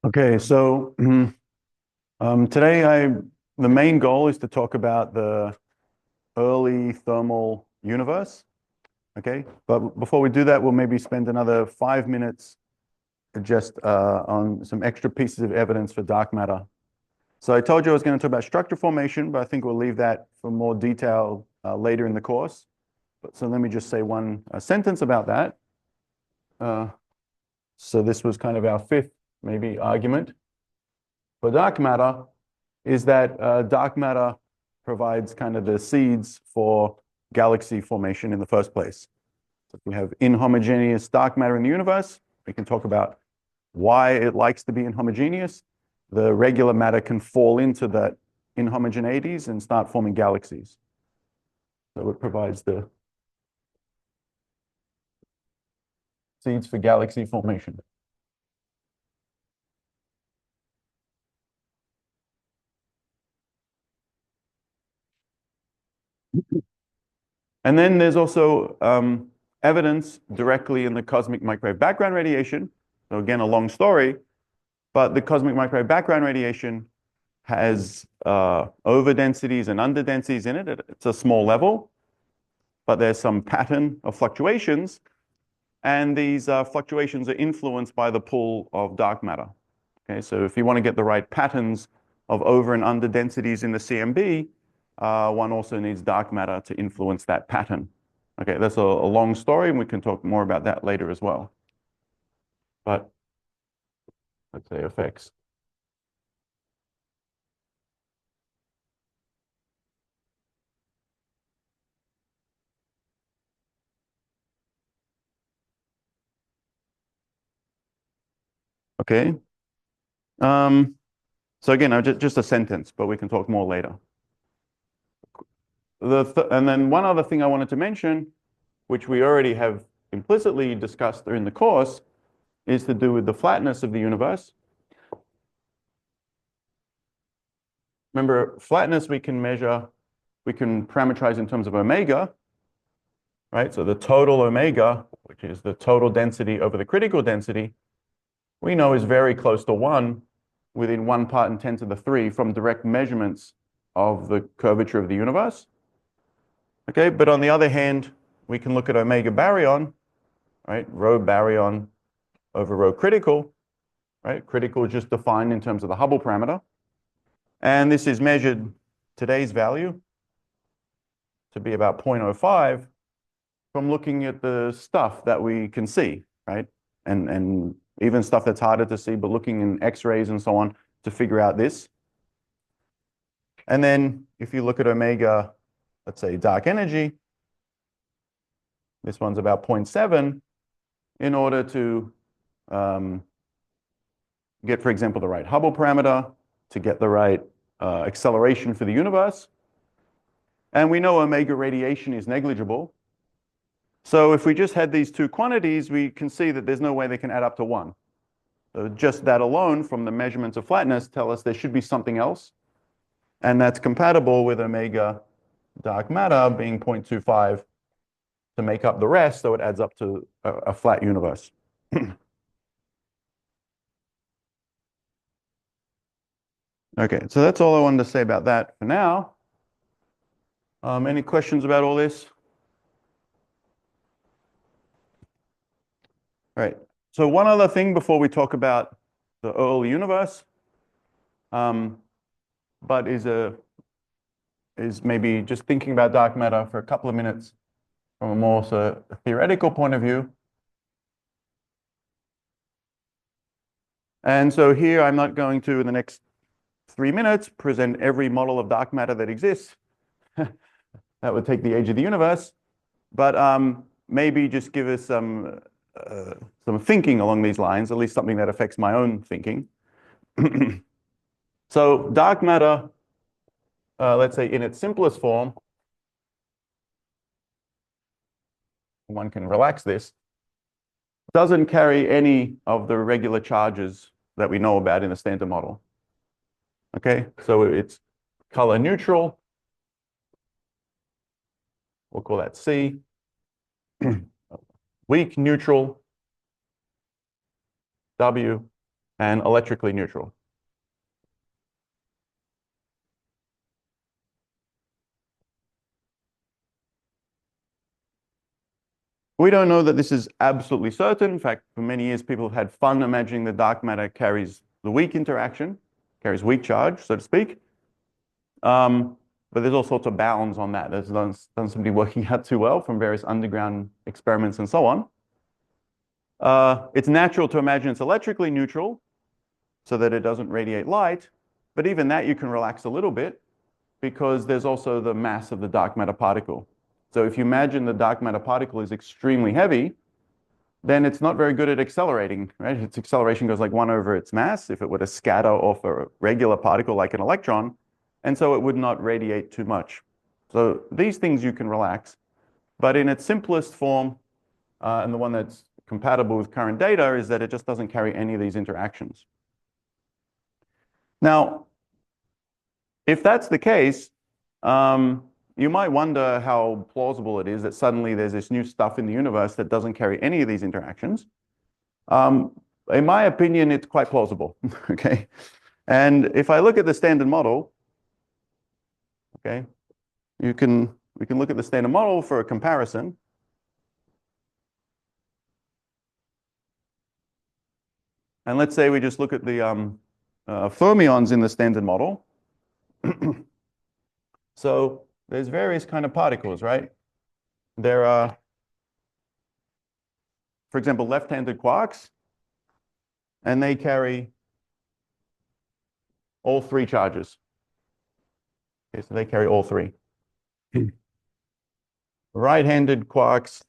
Okay, so today the main goal is to talk about the early thermal universe. Okay, but before we do that, we'll maybe spend another 5 minutes just on some extra pieces of evidence for dark matter. So I told you I was going to talk about structure formation, but I think we'll leave that for more detail later in the course. But so let me just say one sentence about that. So this was kind of our fifth maybe argument for dark matter, is that dark matter provides kind of the seeds for galaxy formation in the first place. So if we have inhomogeneous dark matter in the universe, we can talk about why it likes to be inhomogeneous. The regular matter can fall into that inhomogeneities and start forming galaxies. So it provides the seeds for galaxy formation. And then there's also evidence directly in the cosmic microwave background radiation. So again, a long story, but the cosmic microwave background radiation has overdensities and underdensities in it. It's a small level, but there's some pattern of fluctuations. And these fluctuations are influenced by the pull of dark matter. Okay, so if you want to get the right patterns of over and under densities in the CMB, one also needs dark matter to influence that pattern. Okay, that's a long story, and we can talk more about that later as well. But let's say effects. Okay. So again, just a sentence, but we can talk more later. And then one other thing I wanted to mention, which we already have implicitly discussed during the course, is to do with the flatness of the universe. Remember, flatness we can measure, we can parameterize in terms of omega, right? So the total omega, which is the total density over the critical density, we know is very close to 1 within 1 part in 10 to the 3 from direct measurements of the curvature of the universe. Okay, but on the other hand, we can look at omega baryon, right? Rho baryon over rho critical, right? Critical is just defined in terms of the Hubble parameter. And this is measured today's value to be about 0.05 from looking at the stuff that we can see, right? And even stuff that's harder to see, but looking in X-rays and so on to figure out this. And then if you look at omega, let's say dark energy, this one's about 0.7 in order to get, for example, the right Hubble parameter, to get the right acceleration for the universe. And we know omega radiation is negligible. So if we just had these two quantities, we can see that there's no way they can add up to 1. So just that alone from the measurements of flatness tell us there should be something else. And that's compatible with omega dark matter being 0.25 to make up the rest, so it adds up to a flat universe. Okay, so that's all I wanted to say about that for now. Any questions about all this? All right, so one other thing before we talk about the early universe, but is maybe just thinking about dark matter for a couple of minutes from a more theoretical point of view. And so here I'm not going to, in the next 3 minutes, present every model of dark matter that exists. That would take the age of the universe. But maybe just give us some thinking along these lines, at least something that affects my own thinking. So dark matter, let's say in its simplest form, one can relax this, doesn't carry any of the regular charges that we know about in the standard model. Okay, so it's color neutral. We'll call that C. Weak neutral, W. and electrically neutral. We don't know that this is absolutely certain. In fact, for many years, people have had fun imagining that dark matter carries the weak interaction, carries weak charge, so to speak. But there's all sorts of bounds on that. There's doesn't seem to be working out too well from various underground experiments and so on. It's natural to imagine it's electrically neutral so that it doesn't radiate light. But even that you can relax a little bit because there's also the mass of the dark matter particle. So if you imagine the dark matter particle is extremely heavy, then it's not very good at accelerating, right? Its acceleration goes like 1 over its mass if it were to scatter off a regular particle like an electron, and so it would not radiate too much. So these things you can relax, but in its simplest form, and the one that's compatible with current data, is that it just doesn't carry any of these interactions. Now, if that's the case, you might wonder how plausible it is that suddenly there's this new stuff in the universe that doesn't carry any of these interactions. In my opinion, it's quite plausible, okay? And if I look at the standard model, okay, we can look at the standard model for a comparison. And let's say we just look at the fermions in the standard model. So there's various kind of particles, right? There are, for example, left-handed quarks, and they carry all 3 charges. Okay, so they carry all 3. Right-handed quarks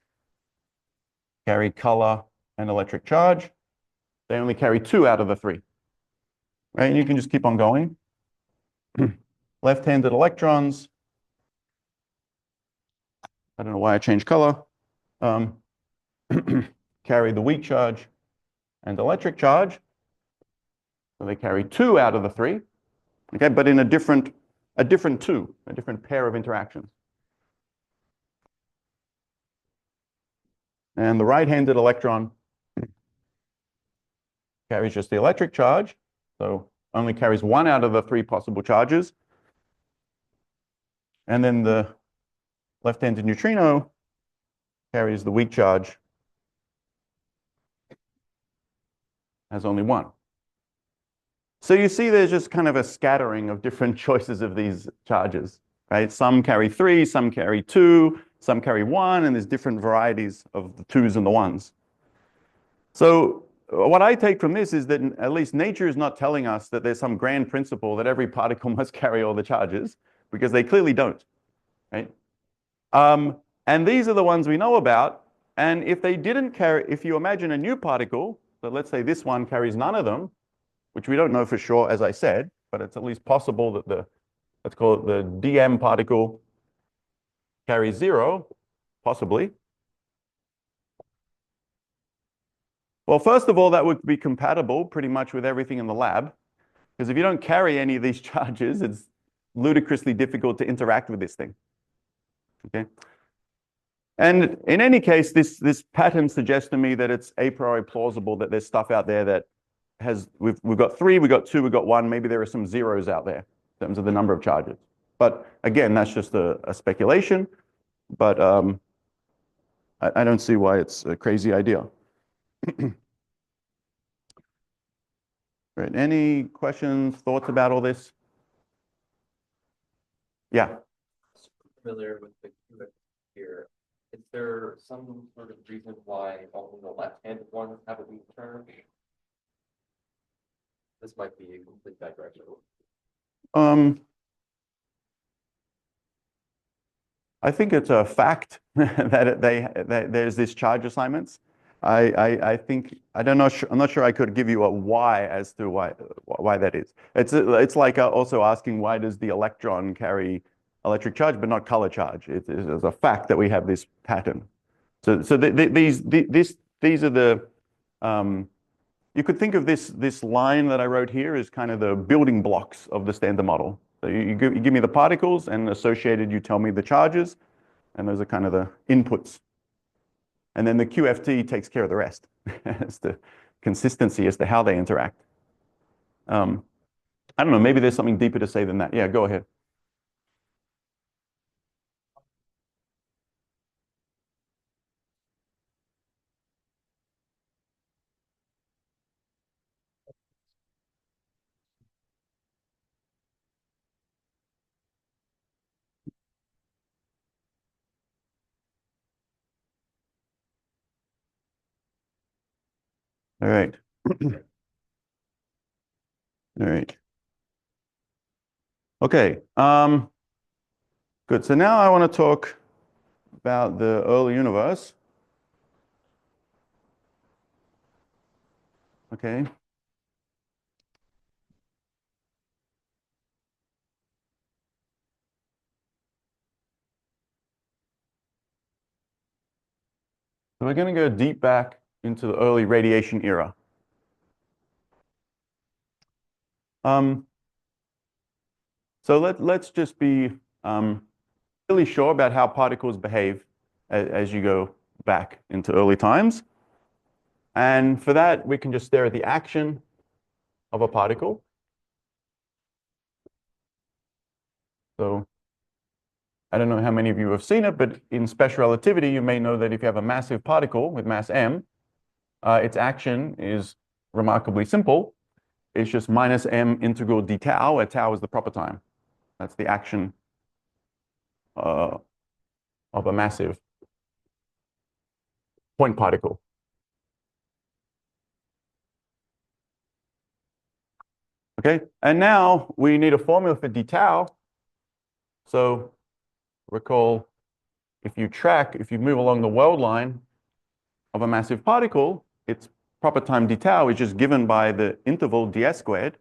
carry color and electric charge. They only carry 2 out of the 3. Right? And you can just keep on going. Left-handed electrons, I don't know why I changed color, carry the weak charge and electric charge. So they carry 2 out of the 3, okay, but in a different pair of interactions. And the right-handed electron carries just the electric charge, so only carries 1 out of the 3 possible charges. And then the left-handed neutrino carries the weak charge, has only 1. So you see there's just kind of a scattering of different choices of these charges, right? Some carry 3, some carry 2, some carry 1, and there's different varieties of the 2s and the 1s. So what I take from this is that at least nature is not telling us that there's some grand principle that every particle must carry all the charges, because they clearly don't, right? And these are the ones we know about. And if they didn't carry, if you imagine a new particle, so let's say this one carries none of them, which we don't know for sure, as I said, but it's at least possible that let's call it the DM particle carries 0, possibly. Well, first of all, that would be compatible pretty much with everything in the lab, because if you don't carry any of these charges, it's ludicrously difficult to interact with this thing. Okay. And in any case, this pattern suggests to me that it's a priori plausible that there's stuff out there that has, we've got 3, we've got 2, we've got 1, maybe there are some zeros out there in terms of the number of charges. But again, that's just a speculation, but I don't see why it's a crazy idea. Right, any questions, thoughts about all this? Yeah. Familiar with the QX here. Is there some sort of reason why only the left-handed ones have a weak charge? This might be a complete digression. I think it's a fact that there's this charge assignments. I think I'm not sure I could give you a why as to why that is. It's like also asking why does the electron carry electric charge but not color charge. It is a fact that we have this pattern. So these are the you could think of this line that I wrote here as kind of the building blocks of the standard model. So you give me the particles, and associated you tell me the charges, and those are kind of the inputs. And then the QFT takes care of the rest as to consistency as to how they interact. I don't know, maybe there's something deeper to say than that. Yeah, go ahead. All right. All right. Okay. Good. So now I want to talk about the early universe. Okay. So we're going to go deep back into the early radiation era. Um, so let's just be really sure about how particles behave as you go back into early times. And for that, we can just stare at the action of a particle. So I don't know how many of you have seen it, but in special relativity, you may know that if you have a massive particle with mass m, its action is remarkably simple. It's just minus m integral d tau, where tau is the proper time. That's the action of a massive point particle. Okay, and now we need a formula for d tau. So recall, if you move along the world line of a massive particle, its proper time d tau is just given by the interval ds squared.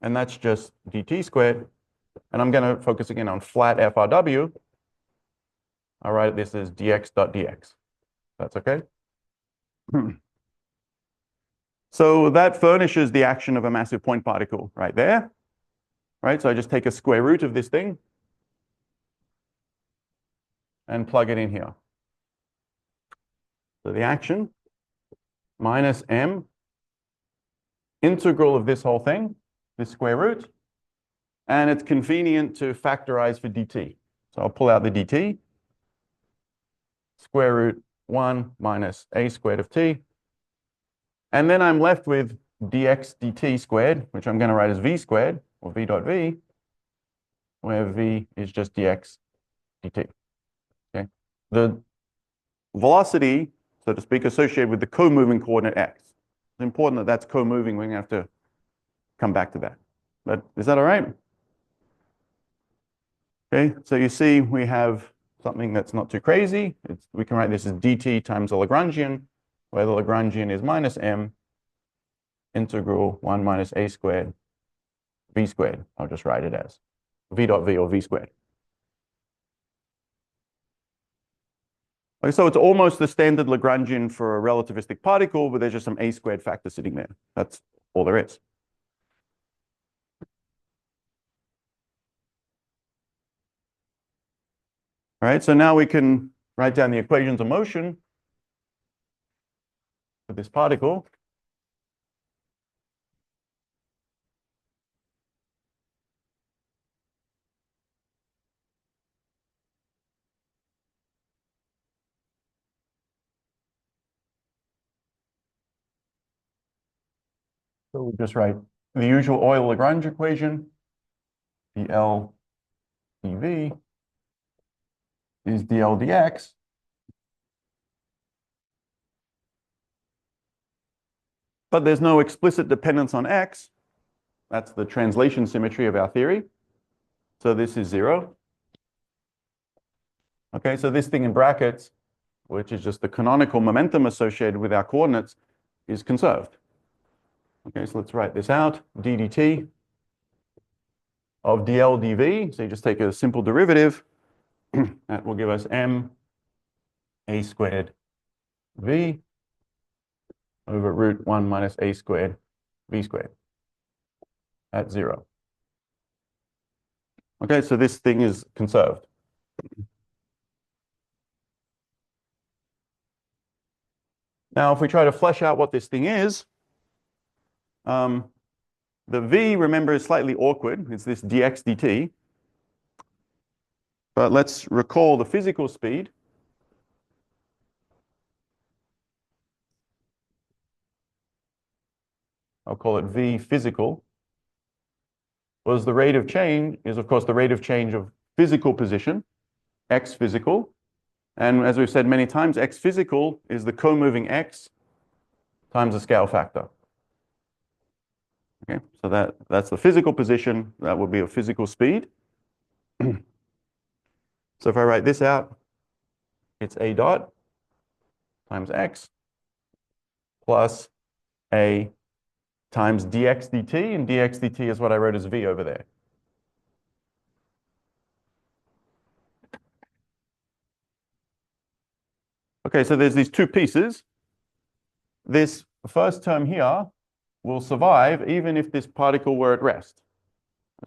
And that's just dt squared. And I'm going to focus again on flat FRW. I'll write this as dx dot dx. That's okay? So that furnishes the action of a massive point particle right there. Right? So I just take a square root of this thing and plug it in here. So the action minus m integral of this whole thing, this square root, and it's convenient to factorize for dt. So I'll pull out the dt, square root 1 minus a squared of t, and then I'm left with dx dt squared, which I'm going to write as v squared, or v dot v, where v is just dx dt. Okay? The velocity, so to speak, associated with the co-moving coordinate x. It's important that that's co-moving. We're going to have to come back to that. But is that all right? Okay, so you see we have something that's not too crazy. We can write this as dt times the Lagrangian, where the Lagrangian is minus m integral 1 minus a squared v squared. I'll just write it as v dot v, or v squared. Okay, so it's almost the standard Lagrangian for a relativistic particle, but there's just some a squared factor sitting there. That's all there is. All right, so now we can write down the equations of motion for this particle. So we just write the usual Euler-Lagrange equation. dl dv is dl dx. But there's no explicit dependence on x. That's the translation symmetry of our theory. So this is 0. Okay, so this thing in brackets, which is just the canonical momentum associated with our coordinates, is conserved. Okay, so let's write this out. d dt of dl dv, so you just take a simple derivative. That will give us m a squared v over root 1 minus a squared v squared at 0. Okay, so this thing is conserved. Now, if we try to flesh out what this thing is, The v, remember, is slightly awkward. It's this dx dt. But let's recall the physical speed. I'll call it v physical. Was the rate of change is, of course, the rate of change of physical position, x physical. And as we've said many times, x physical is the co-moving x times the scale factor. Okay, so that's the physical position. That would be a physical speed. So if I write this out, it's a dot times x plus a times dx dt, and dx dt is what I wrote as v over there. Okay, so there's these two pieces. This first term here will survive even if this particle were at rest.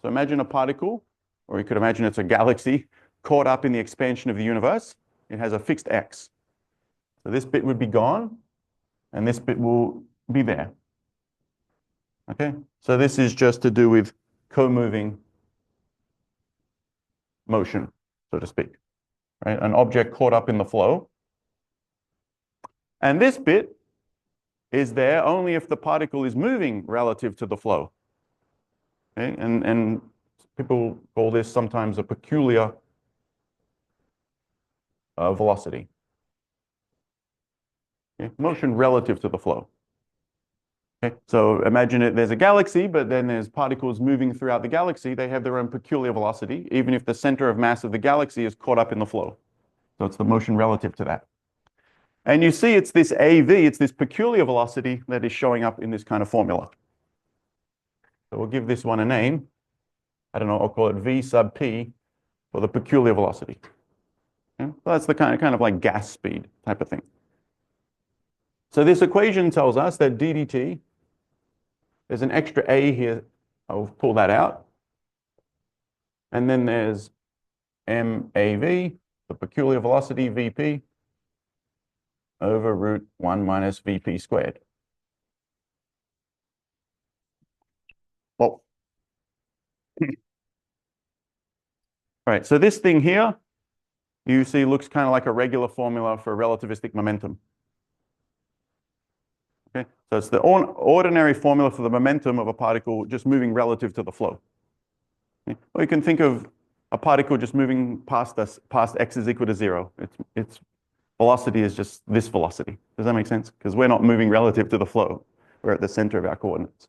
So imagine a particle, or you could imagine it's a galaxy caught up in the expansion of the universe. It has a fixed x. So this bit would be gone, and this bit will be there. Okay, so this is just to do with co-moving motion, so to speak, right? An object caught up in the flow. And this bit is there only if the particle is moving relative to the flow. Okay, and people call this sometimes a peculiar velocity. Okay, motion relative to the flow. Okay, so imagine there's a galaxy, but then there's particles moving throughout the galaxy. They have their own peculiar velocity, even if the center of mass of the galaxy is caught up in the flow. So it's the motion relative to that. And you see it's this AV, it's this peculiar velocity that is showing up in this kind of formula. So we'll give this one a name. I don't know, I'll call it V sub P for the peculiar velocity. Okay? So that's the kind of like gas speed type of thing. So this equation tells us that d dt, there's an extra a here. I'll pull that out. And then there's MAV, the peculiar velocity, Vp, over root 1 minus Vp squared. Well, all right, so this thing here, you see, looks kind of like a regular formula for relativistic momentum. Okay, so it's the ordinary formula for the momentum of a particle just moving relative to the flow. Okay? Or you can think of a particle just moving past us, past x is equal to 0. Its velocity is just this velocity. Does that make sense? Because we're not moving relative to the flow. We're at the center of our coordinates.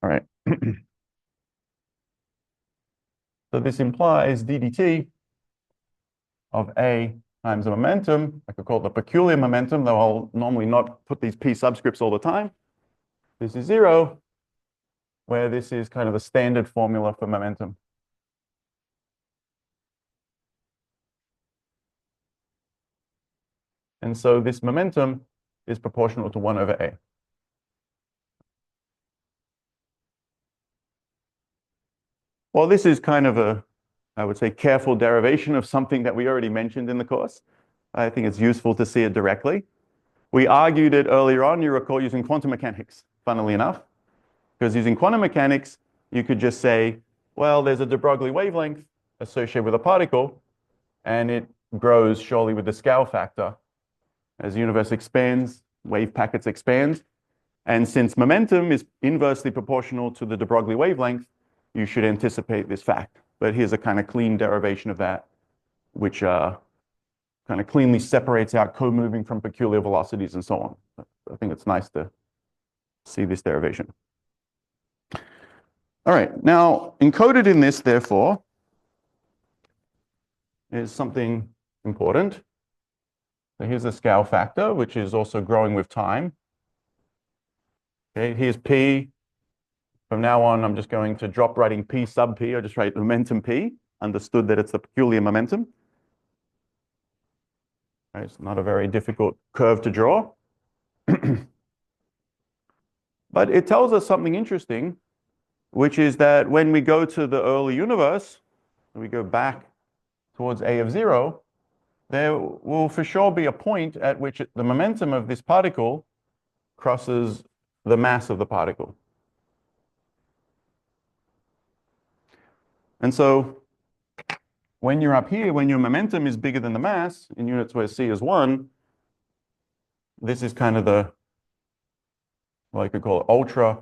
All right. So this implies d dt of a times the momentum. I could call it the peculiar momentum, though I'll normally not put these p subscripts all the time. This is 0, where this is kind of a standard formula for momentum. And so this momentum is proportional to 1 over a. Well, this is kind of a, I would say, careful derivation of something that we already mentioned in the course. I think it's useful to see it directly. We argued it earlier on, you recall, using quantum mechanics, funnily enough. Because using quantum mechanics, you could just say, well, there's a de Broglie wavelength associated with a particle, and it grows surely with the scale factor. As the universe expands, wave packets expand. And since momentum is inversely proportional to the de Broglie wavelength, you should anticipate this fact. But here's a kind of clean derivation of that, which kind of cleanly separates out co-moving from peculiar velocities and so on. I think it's nice to see this derivation. All right, now encoded in this, therefore, is something important. So here's the scale factor, which is also growing with time. Okay, here's P. From now on, I'm just going to drop writing P sub P. I'll just write momentum P, understood that it's the peculiar momentum. Right, it's not a very difficult curve to draw. But it tells us something interesting, which is that when we go to the early universe, we go back towards A of 0, there will for sure be a point at which the momentum of this particle crosses the mass of the particle. And so when you're up here, when your momentum is bigger than the mass, in units where c is 1, this is kind of the, well, I could call it ultra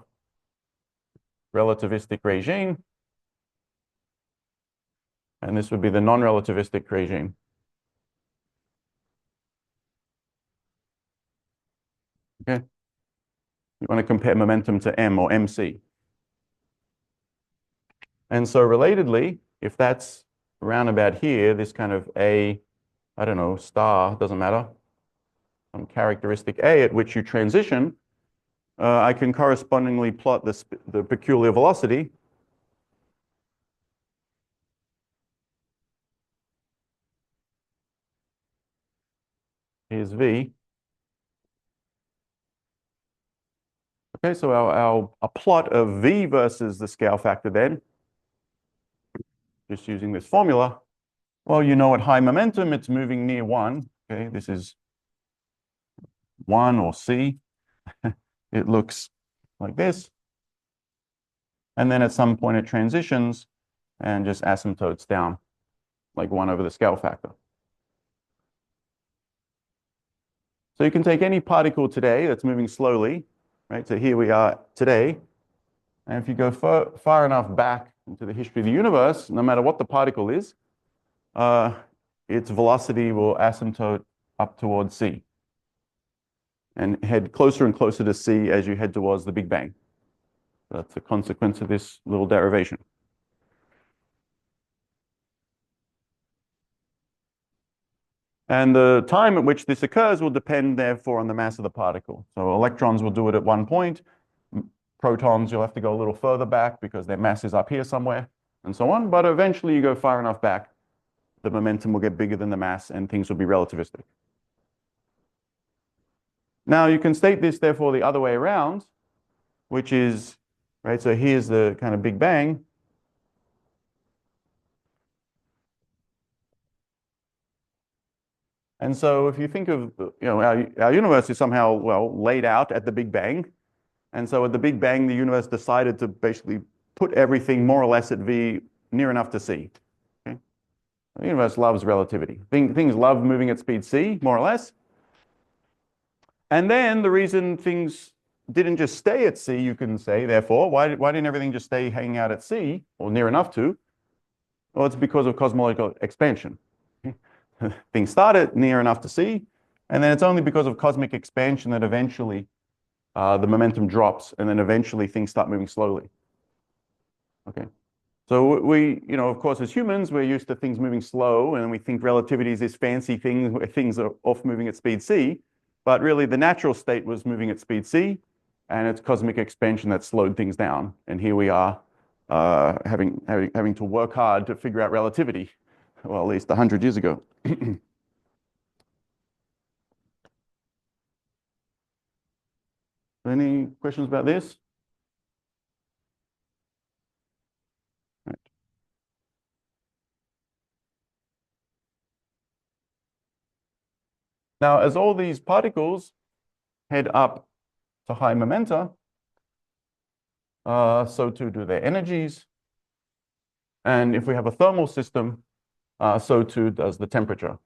relativistic regime. And this would be the non-relativistic regime. Okay. You want to compare momentum to m or mc. And so relatedly, if that's around about here, this kind of a, I don't know, star, doesn't matter, some characteristic a at which you transition, I can correspondingly plot the peculiar velocity. Here's v. Okay, so a plot of v versus the scale factor then, just using this formula, well, you know at high momentum, it's moving near 1. Okay, this is 1 or c. It looks like this. And then at some point it transitions and just asymptotes down, like 1 over the scale factor. So you can take any particle today that's moving slowly, right? So here we are today. And if you go far enough back into the history of the universe, no matter what the particle is, its velocity will asymptote up towards c and head closer and closer to c as you head towards the Big Bang. That's a consequence of this little derivation. And the time at which this occurs will depend, therefore, on the mass of the particle. So electrons will do it at one point. Protons, you'll have to go a little further back because their mass is up here somewhere, and so on. But eventually, you go far enough back, the momentum will get bigger than the mass, and things will be relativistic. Now, you can state this, therefore, the other way around, which is, right, so here's the kind of Big Bang. And so if you think of, our universe is somehow, well, laid out at the Big Bang. And so at the Big Bang, the universe decided to basically put everything more or less at V near enough to C. Okay? The universe loves relativity. Things love moving at speed c, more or less. And then the reason things didn't just stay at c, you can say, therefore, why didn't everything just stay hanging out at c, or near enough to? Well, it's because of cosmological expansion. Things started near enough to c, and then it's only because of cosmic expansion that eventually the momentum drops, and then eventually things start moving slowly. Okay. So we, of course, as humans, we're used to things moving slow, and we think relativity is this fancy thing where things are off moving at speed c. But really, the natural state was moving at speed c, and it's cosmic expansion that slowed things down. And here we are having to work hard to figure out relativity, well, at least 100 years ago. Any questions about this? Right. Now, as all these particles head up to high momenta, so too do their energies. And if we have a thermal system, so too does the temperature.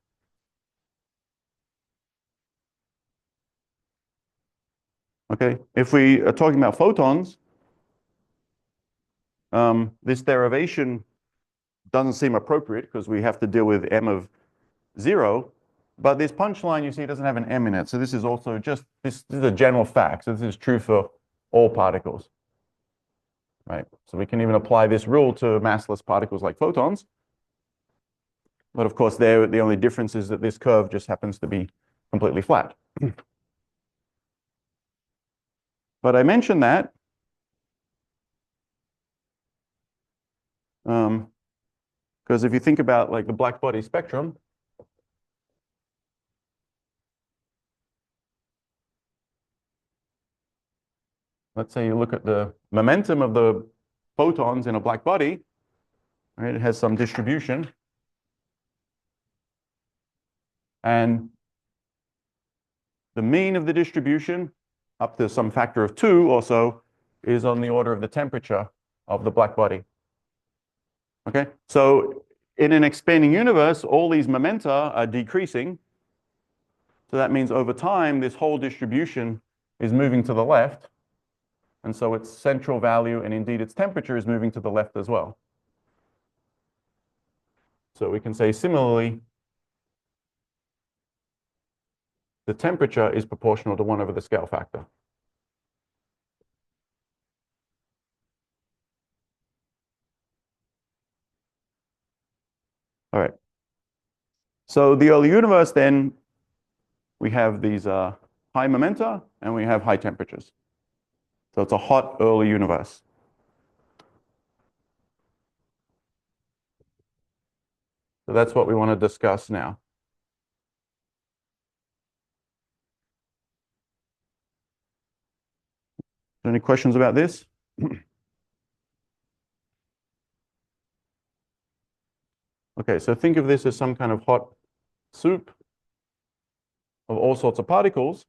Okay, if we are talking about photons, this derivation doesn't seem appropriate because we have to deal with m of 0. But this punchline, you see, doesn't have an m in it. So this is also just, this is a general fact. So this is true for all particles. Right? So we can even apply this rule to massless particles like photons. But of course, the only difference is that this curve just happens to be completely flat. But I mentioned that because if you think about like the black body spectrum, let's say you look at the momentum of the photons in a black body, right? It has some distribution. And the mean of the distribution, up to some factor of 2 or so, is on the order of the temperature of the black body. Okay, so in an expanding universe, all these momenta are decreasing. So that means over time, this whole distribution is moving to the left. And so its central value, and indeed its temperature, is moving to the left as well. So we can say similarly, the temperature is proportional to 1 over the scale factor. All right. So the early universe, then, we have these high momenta and we have high temperatures. So it's a hot early universe. So that's what we want to discuss now. Any questions about this? Okay, so think of this as some kind of hot soup of all sorts of particles.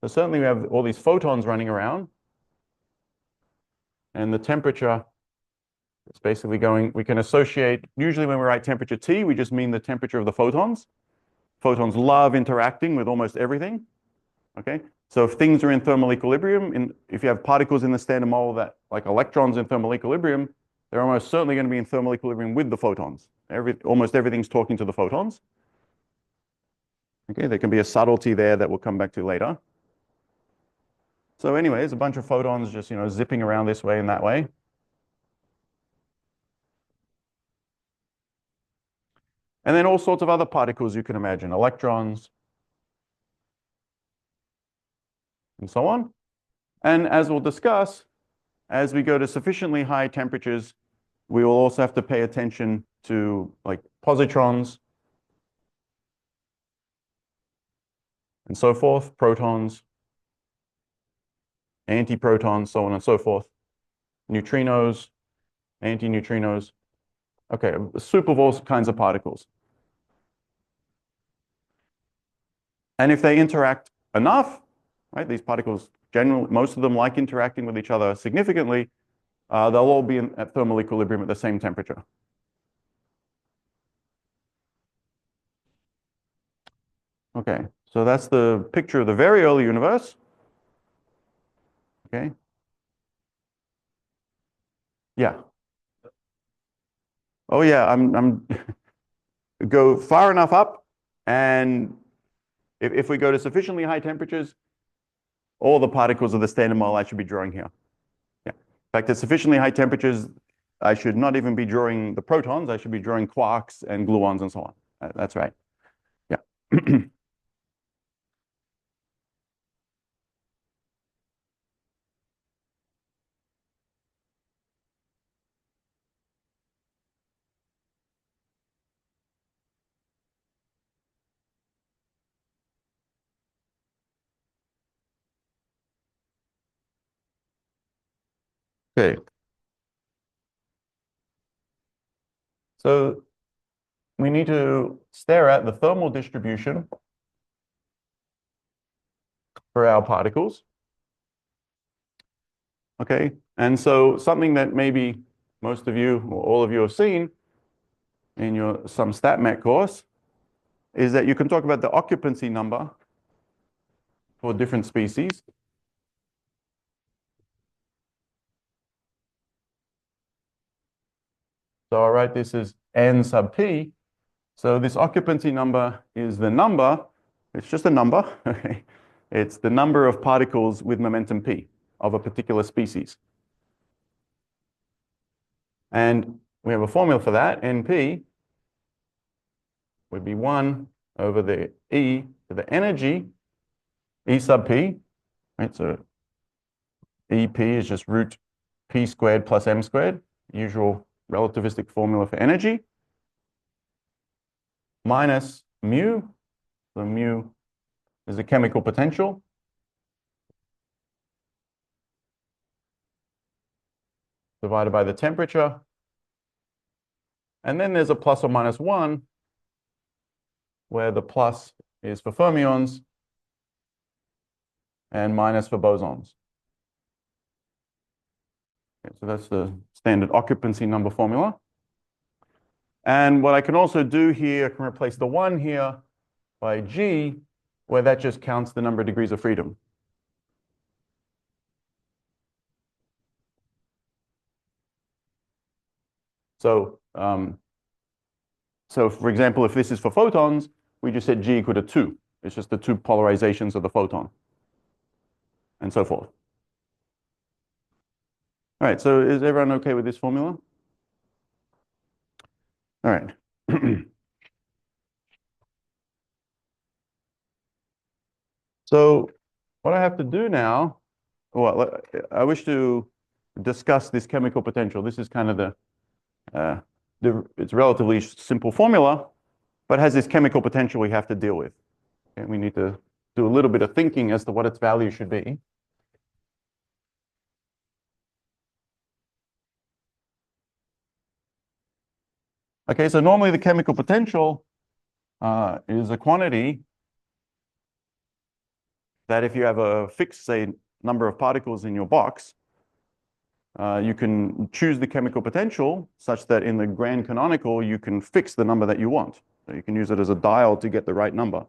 So certainly we have all these photons running around. And the temperature is basically going, we can associate, usually when we write temperature T, we just mean the temperature of the photons. Photons love interacting with almost everything. Okay, so if things are in thermal equilibrium, if you have particles in the Standard Model that, like electrons in thermal equilibrium, they're almost certainly going to be in thermal equilibrium with the photons. Almost everything's talking to the photons. Okay, there can be a subtlety there that we'll come back to later. So anyways, a bunch of photons just, zipping around this way and that way. And then all sorts of other particles you can imagine, electrons, and so on. And as we'll discuss, as we go to sufficiently high temperatures, we will also have to pay attention to like positrons and so forth, protons, antiprotons, so on and so forth, neutrinos, antineutrinos. Okay, a soup of all kinds of particles. And if they interact enough, right, these particles, most of them like interacting with each other significantly, they'll all be at thermal equilibrium at the same temperature. Okay, so that's the picture of the very early universe. Okay. Yeah. Oh yeah, I'm go far enough up, and if we go to sufficiently high temperatures, all the particles of the Standard Model I should be drawing here. Yeah. In fact, at sufficiently high temperatures, I should not even be drawing the protons. I should be drawing quarks and gluons and so on. That's right. Yeah. Okay. So we need to stare at the thermal distribution for our particles. Okay, and so something that maybe most of you or all of you have seen in your some StatMech course is that you can talk about the occupancy number for different species. So I'll write this as N sub P. So this occupancy number is the number, it's just a number, okay? It's the number of particles with momentum P of a particular species. And we have a formula for that. NP would be 1 over the E to the energy, E sub P, right? So EP is just root P squared plus M squared, usual relativistic formula for energy, minus mu. So mu is the chemical potential. divided by the temperature. And then there's a plus or minus 1, where the plus is for fermions and minus for bosons. Okay, so that's the standard occupancy number formula. And what I can also do here, I can replace the 1 here by G, where that just counts the number of degrees of freedom. So, for example, if this is for photons, we just said G equal to 2. It's just the two polarizations of the photon, and so forth. All right, so is everyone okay with this formula? All right. So what I have to do now, well, I wish to discuss this chemical potential. This is kind of it's a relatively simple formula, but has this chemical potential we have to deal with. And we need to do a little bit of thinking as to what its value should be. Okay, so normally the chemical potential is a quantity that if you have a fixed, say, number of particles in your box, you can choose the chemical potential such that in the grand canonical, you can fix the number that you want. So you can use it as a dial to get the right number.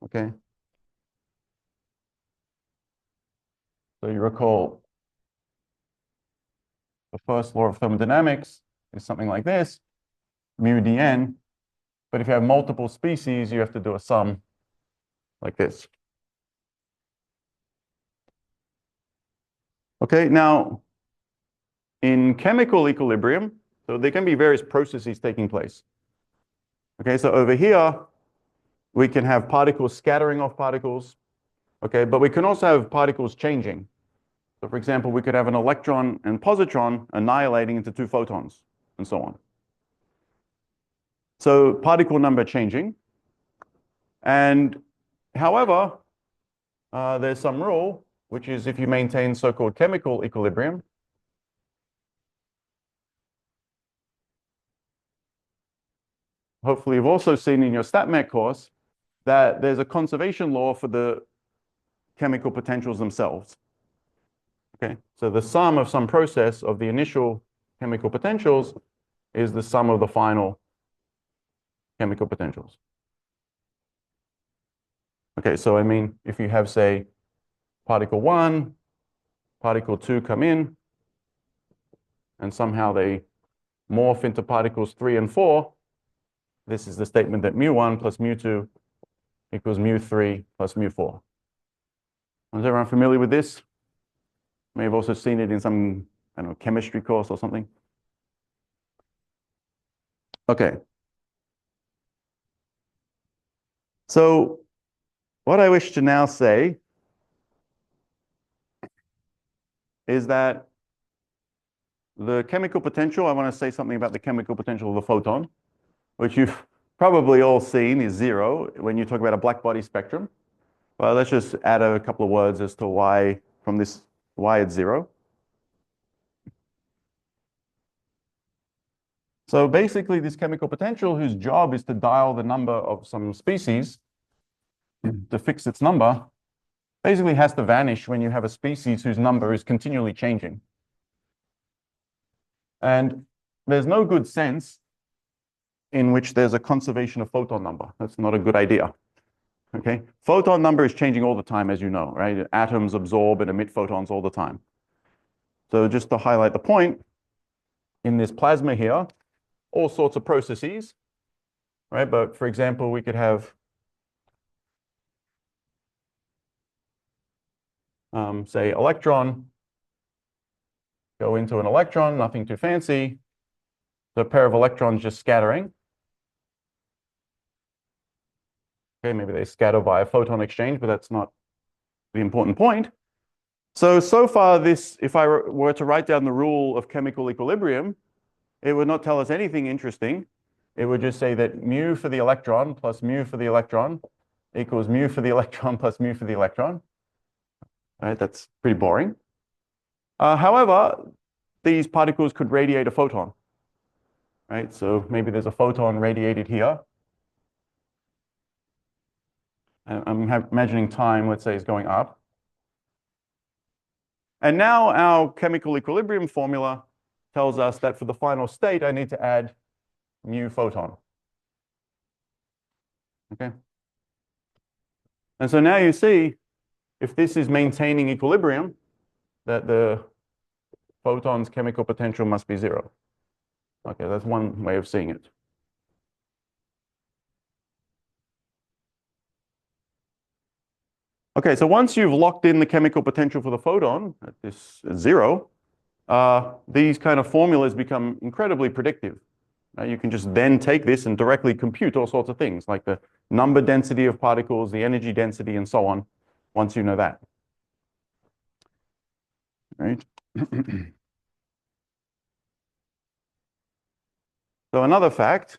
Okay. So you recall the first law of thermodynamics is something like this, mu dn. But if you have multiple species, you have to do a sum like this. Okay, now in chemical equilibrium, so there can be various processes taking place. Okay, so over here, we can have particles scattering off particles. Okay, but we can also have particles changing. So for example, we could have an electron and positron annihilating into 2 photons, and so on. So particle number changing. And however, there's some rule, which is if you maintain so-called chemical equilibrium, hopefully you've also seen in your StatMech course that there's a conservation law for the chemical potentials themselves. Okay, so the sum of some process of the initial chemical potentials is the sum of the final chemical potentials. Okay, so I mean, if you have, say, particle 1, particle 2 come in, and somehow they morph into particles 3 and 4, this is the statement that mu1 plus mu2 equals mu3 plus mu4. Is everyone familiar with this? May have also seen it in some, I don't know, chemistry course or something. Okay. So what I wish to now say is that the chemical potential, I want to say something about the chemical potential of the photon, which you've probably all seen is 0 when you talk about a black body spectrum. Well, let's just add a couple of words as to why from this, why it's 0. So basically this chemical potential whose job is to dial the number of some species to fix its number basically has to vanish when you have a species whose number is continually changing. And there's no good sense in which there's a conservation of photon number. That's not a good idea. Okay, photon number is changing all the time, as you know, right? Atoms absorb and emit photons all the time. So just to highlight the point, in this plasma here, all sorts of processes, right? But for example, we could have, say, electron go into an electron, nothing too fancy. The pair of electrons just scattering. Okay, maybe they scatter via photon exchange, but that's not the important point. So far this, if I were to write down the rule of chemical equilibrium, it would not tell us anything interesting. It would just say that mu for the electron plus mu for the electron equals mu for the electron plus mu for the electron. right? That's pretty boring. However, these particles could radiate a photon, right? So maybe there's a photon radiated here. And I'm imagining time, let's say, is going up. And now our chemical equilibrium formula tells us that for the final state, I need to add mu photon. Okay. And so now you see, if this is maintaining equilibrium, that the photon's chemical potential must be zero. Okay, that's one way of seeing it. Okay, so once you've locked in the chemical potential for the photon at this zero, these kind of formulas become incredibly predictive. You can just then take this and directly compute all sorts of things, like the number density of particles, the energy density, and so on, once you know that. Right? So another fact,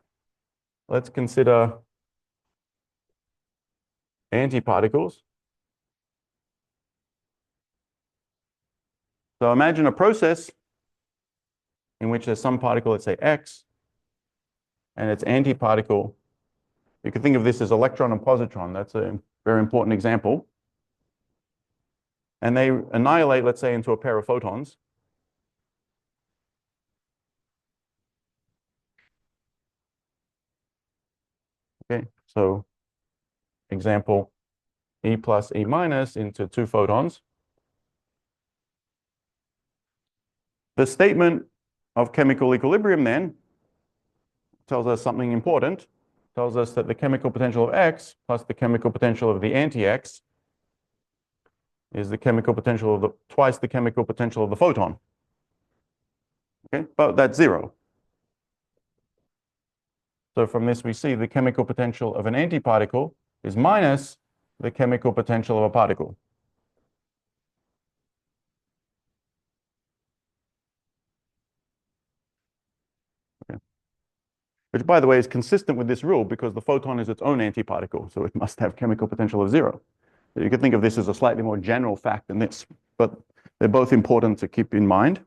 let's consider antiparticles. So imagine a process in which there's some particle, let's say X, and its antiparticle. You can think of this as electron and positron. That's a very important example. And they annihilate, let's say, into a pair of photons. Okay, so example, E plus E minus into 2 photons. The statement of chemical equilibrium then tells us something important. Tells us that the chemical potential of X plus the chemical potential of the anti-X is the chemical potential of twice the chemical potential of the photon. Okay, but that's zero. So from this we see the chemical potential of an antiparticle is minus the chemical potential of a particle. Okay. Which, by the way, is consistent with this rule because the photon is its own antiparticle, so it must have chemical potential of zero. You could think of this as a slightly more general fact than this, but they're both important to keep in mind.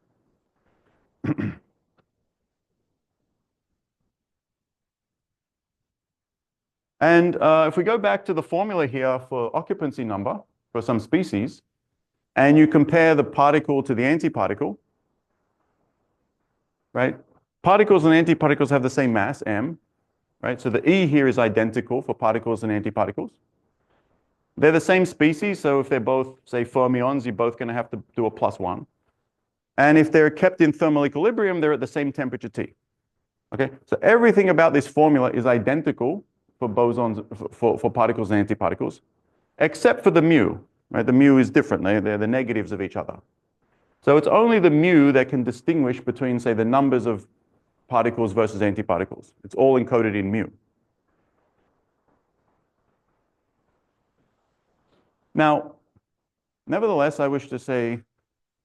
And if we go back to the formula here for occupancy number for some species, and you compare the particle to the antiparticle, right? Particles and antiparticles have the same mass, m, right? So the E here is identical for particles and antiparticles. They're the same species, so if they're both, say, fermions, you're both going to have to do a +1. And if they're kept in thermal equilibrium, they're at the same temperature T. Okay, so everything about this formula is identical for bosons, for particles and antiparticles, except for the mu, right? The mu is different. They're the negatives of each other. So it's only the mu that can distinguish between, say, the numbers of particles versus antiparticles. It's all encoded in mu. Now, nevertheless, I wish to say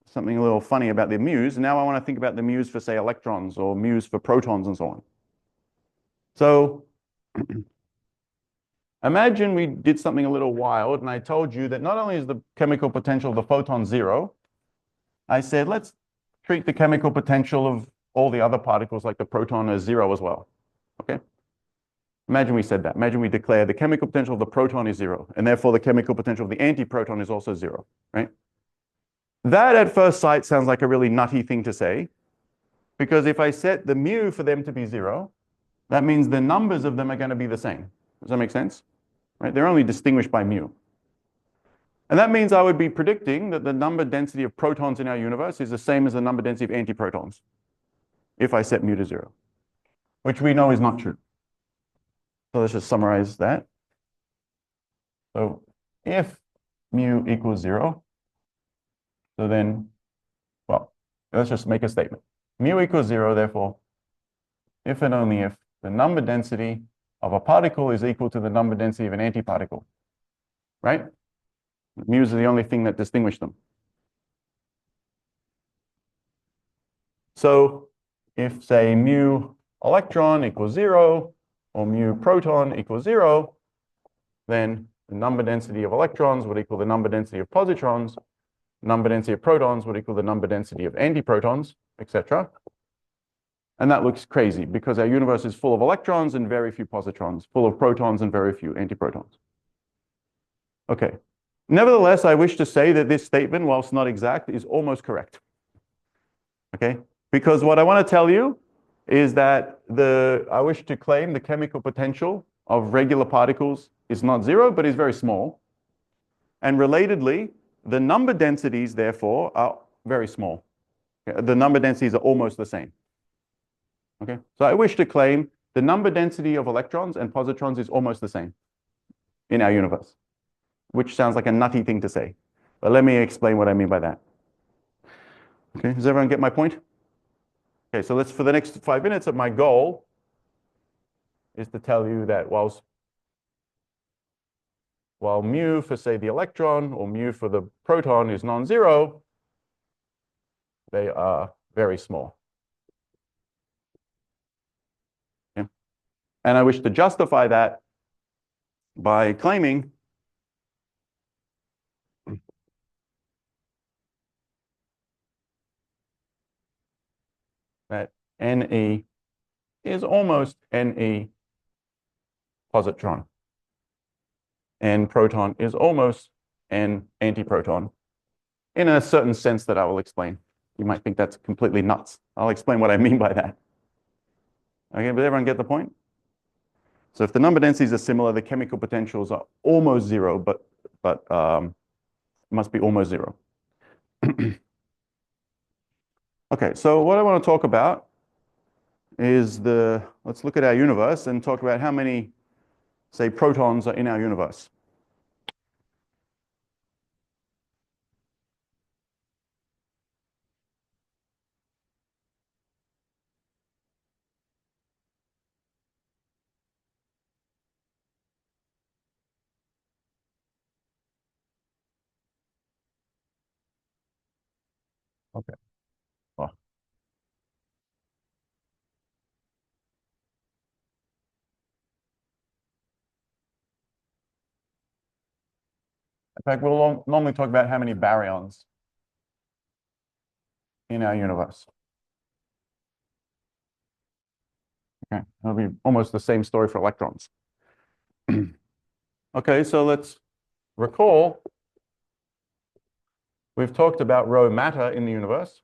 something a little funny about the mu's. Now I want to think about the mu's for, say, electrons or mu's for protons and so on. So imagine we did something a little wild and I told you that not only is the chemical potential of the photon zero, I said, let's treat the chemical potential of all the other particles like the proton as zero as well. Okay? Imagine we said that. Imagine we declare the chemical potential of the proton is zero, and therefore the chemical potential of the antiproton is also zero, right? That at first sight sounds like a really nutty thing to say, because if I set the mu for them to be zero, that means the numbers of them are going to be the same. Does that make sense? Right? They're only distinguished by mu. And that means I would be predicting that the number density of protons in our universe is the same as the number density of antiprotons if I set mu to zero, which we know is not true. So let's just summarize that. So if mu equals zero, so then, well, let's just make a statement. Mu equals zero, therefore, if and only if the number density of a particle is equal to the number density of an antiparticle, right? Mu's are the only thing that distinguish them. So if, say, mu electron equals zero, or mu proton equals zero, then the number density of electrons would equal the number density of positrons, number density of protons would equal the number density of antiprotons, etc. And that looks crazy because our universe is full of electrons and very few positrons, full of protons and very few antiprotons. Okay. Nevertheless, I wish to say that this statement, whilst not exact, is almost correct. Okay? Because what I want to tell you is that I wish to claim the chemical potential of regular particles is not zero, but is very small. And relatedly, the number densities, therefore, are very small. Okay? The number densities are almost the same. Okay? So I wish to claim the number density of electrons and positrons is almost the same in our universe, which sounds like a nutty thing to say. But let me explain what I mean by that. Okay, does everyone get my point? Okay, so for the next 5 minutes, my goal is to tell you that while mu for, say, the electron or mu for the proton is non-zero, they are very small. Okay? And I wish to justify that by claiming that Ne is almost Ne positron, and proton is almost N antiproton in a certain sense that I will explain. You might think that's completely nuts. I'll explain what I mean by that. Okay, but everyone get the point? So if the number densities are similar, the chemical potentials are almost zero, but must be almost zero. Okay, so what I want to talk about is let's look at our universe and talk about how many, say, protons are in our universe. Okay. Well, in fact, we'll normally talk about how many baryons in our universe. Okay, it'll be almost the same story for electrons. Okay, so let's recall we've talked about rho matter in the universe.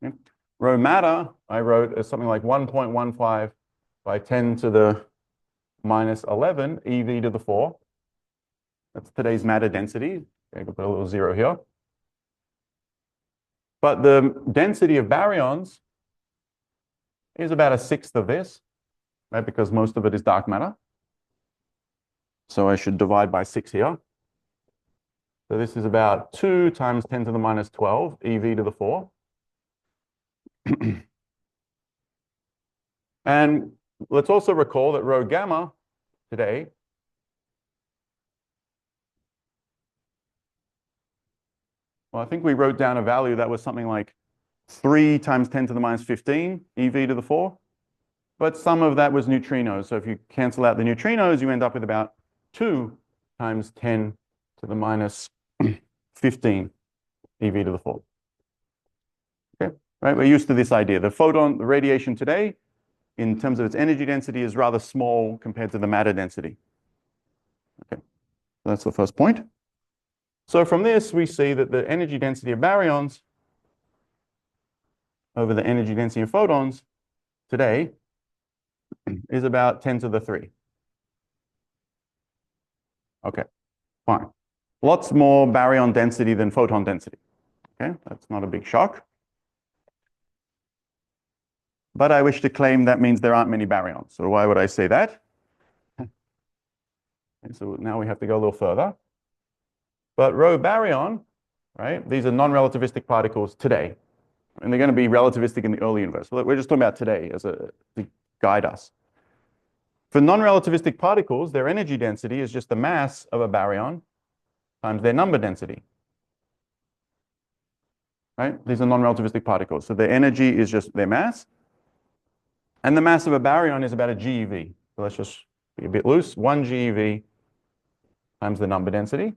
Okay. Rho matter, I wrote as something like 1.15 by 10 to the minus 11 eV to the 4. That's today's matter density. Okay, put a little zero here. But the density of baryons is about a sixth of this, right? Because most of it is dark matter. So I should divide by 6 here. So this is about 2 times 10 to the minus 12 eV to the 4. And let's also recall that rho gamma today well, I think we wrote down a value that was something like 3 times 10 to the minus 15 eV to the 4. But some of that was neutrinos. So if you cancel out the neutrinos, you end up with about 2 times 10 to the minus 15 eV to the 4. Okay, right? We're used to this idea. The radiation today, in terms of its energy density, is rather small compared to the matter density. Okay, so that's the first point. So from this, we see that the energy density of baryons over the energy density of photons today is about 10 to the 3. Okay, fine. Lots more baryon density than photon density. Okay, that's not a big shock. But I wish to claim that means there aren't many baryons. So why would I say that? And so now we have to go a little further. But rho baryon, right? These are non-relativistic particles today. And they're going to be relativistic in the early universe. We're just talking about today to guide us. For non-relativistic particles, their energy density is just the mass of a baryon times their number density. Right? These are non-relativistic particles. So their energy is just their mass. And the mass of a baryon is about a GeV. So let's just be a bit loose. 1 GeV times the number density.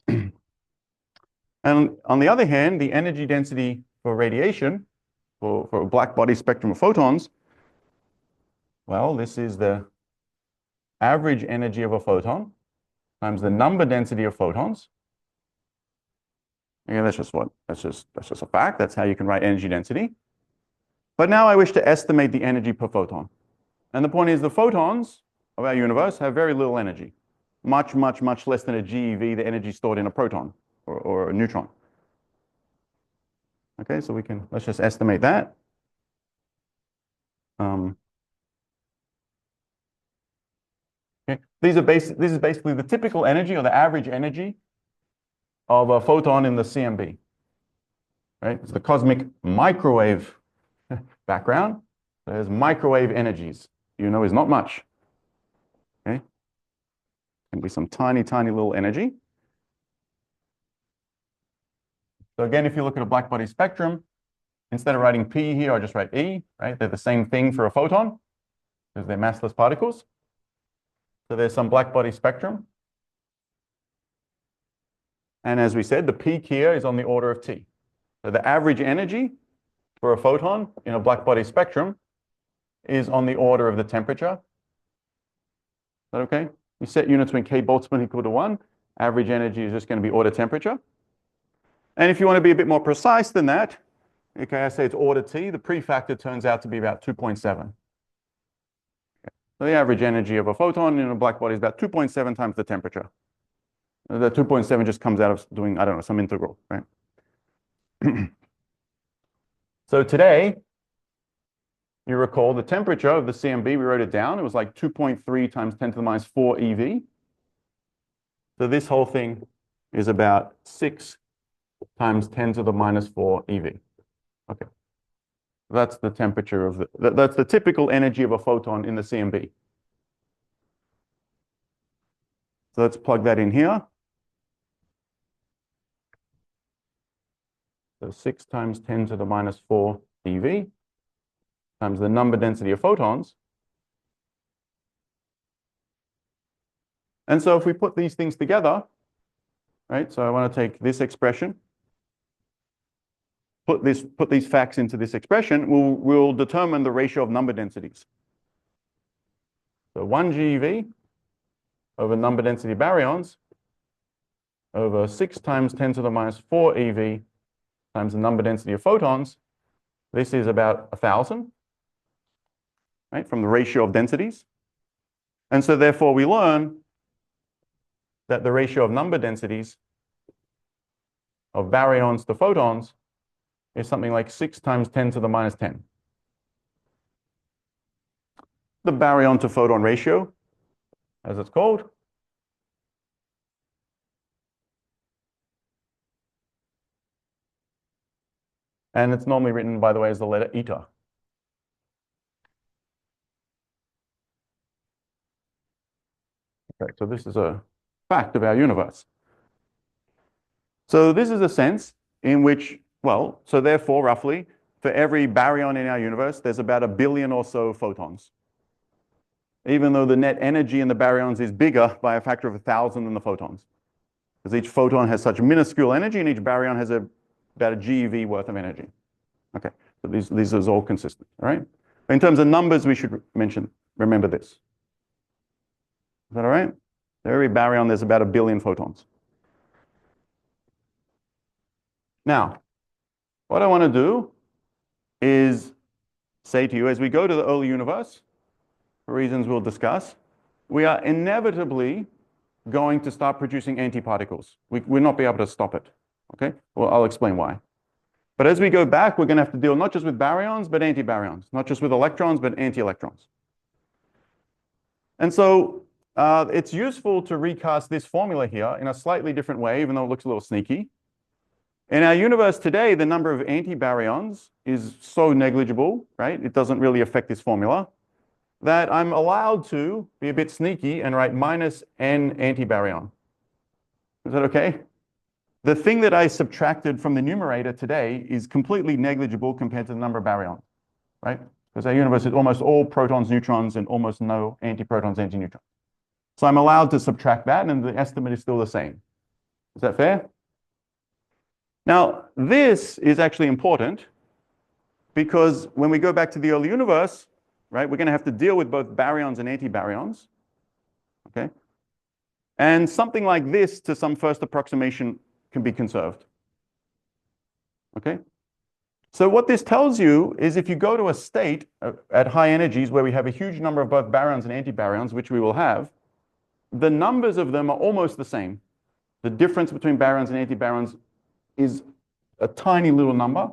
And on the other hand, the energy density for radiation, for a black body spectrum of photons, well, this is the average energy of a photon times the number density of photons. Again, that's just a fact. That's how you can write energy density. But now I wish to estimate the energy per photon. And the point is the photons of our universe have very little energy. Much, much, much less than a GeV, the energy stored in a proton or a neutron. Okay, so let's just estimate that. Okay. This is basically the typical energy or the average energy of a photon in the CMB. Right? It's the cosmic microwave background. There's microwave energies. You know, is not much. Okay? Can be some tiny, tiny little energy. So again, if you look at a black body spectrum, instead of writing P here, I just write E, right? They're the same thing for a photon because they're massless particles. So there's some black body spectrum. And as we said, the peak here is on the order of T. So the average energy for a photon in a black body spectrum is on the order of the temperature. Is that okay? You set units when K Boltzmann equal to 1. Average energy is just going to be order temperature. And if you want to be a bit more precise than that, okay, I say it's order T, the prefactor turns out to be about 2.7. So the average energy of a photon in a black body is about 2.7 times the temperature. The 2.7 just comes out of doing, I don't know, some integral, right? So today, you recall the temperature of the CMB, we wrote it down. It was like 2.3 times 10 to the minus 4 eV. So this whole thing is about 6 times 10 to the minus 4 eV. Okay. That's the temperature of that's the typical energy of a photon in the CMB. So let's plug that in here. So 6 times 10 to the minus 4 eV times the number density of photons. And so if we put these things together, right? So I want to take this expression, put these facts into this expression, we'll determine the ratio of number densities. So 1 GeV over number density baryons over 6 times 10 to the minus 4 eV times the number density of photons. This is about 1,000, right, from the ratio of densities. And so therefore we learn that the ratio of number densities of baryons to photons is something like 6 times 10 to the minus 10. The baryon to photon ratio, as it's called. And it's normally written, by the way, as the letter eta. Okay, so this is a fact of our universe. So this is a sense in which, well, so therefore, roughly, for every baryon in our universe, there's about 1 billion or so photons. Even though the net energy in the baryons is bigger by a factor of 1,000 than the photons. Because each photon has such minuscule energy and each baryon has about a GeV worth of energy. Okay, so these are all consistent, all right? In terms of numbers, we should remember this. Is that all right? Every baryon, there's about 1 billion photons. Now, what I want to do is say to you, as we go to the early universe, for reasons we'll discuss, we are inevitably going to start producing antiparticles. We'll not be able to stop it, okay? Well, I'll explain why. But as we go back, we're going to have to deal not just with baryons, but antibaryons, not just with electrons, but anti-electrons. And so it's useful to recast this formula here in a slightly different way, even though it looks a little sneaky. In our universe today, the number of antibaryons is so negligible, right? It doesn't really affect this formula, that I'm allowed to be a bit sneaky and write minus n antibaryon. Is that okay? The thing that I subtracted from the numerator today is completely negligible compared to the number of baryons, right? Because our universe is almost all protons, neutrons, and almost no antiprotons, antineutrons. So I'm allowed to subtract that, and the estimate is still the same. Is that fair? Now, this is actually important because when we go back to the early universe, right, we're going to have to deal with both baryons and antibaryons, okay? And something like this to some first approximation can be conserved, okay? So what this tells you is if you go to a state at high energies where we have a huge number of both baryons and antibaryons, which we will have, the numbers of them are almost the same. The difference between baryons and antibaryons is a tiny little number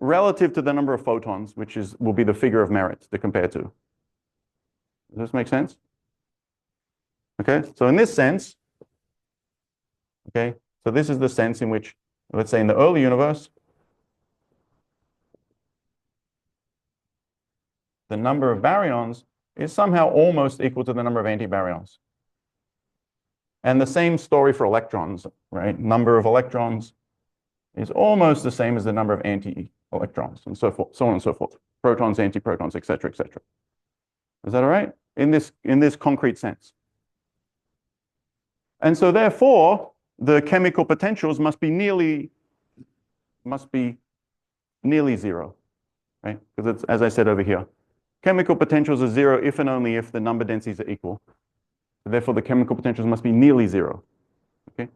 relative to the number of photons, which will be the figure of merit to compare to. Does this make sense? Okay, so in this sense, okay, so this is the sense in which, let's say in the early universe, the number of baryons is somehow almost equal to the number of antibaryons. And the same story for electrons, right? Number of electrons is almost the same as the number of anti-electrons, and so forth, so on and so forth. Protons, antiprotons, et cetera, et cetera. Is that all right? In this concrete sense. And so therefore, the chemical potentials must be nearly zero, right? Because it's, as I said over here, chemical potentials are zero if and only if the number densities are equal. Therefore, the chemical potentials must be nearly zero, okay?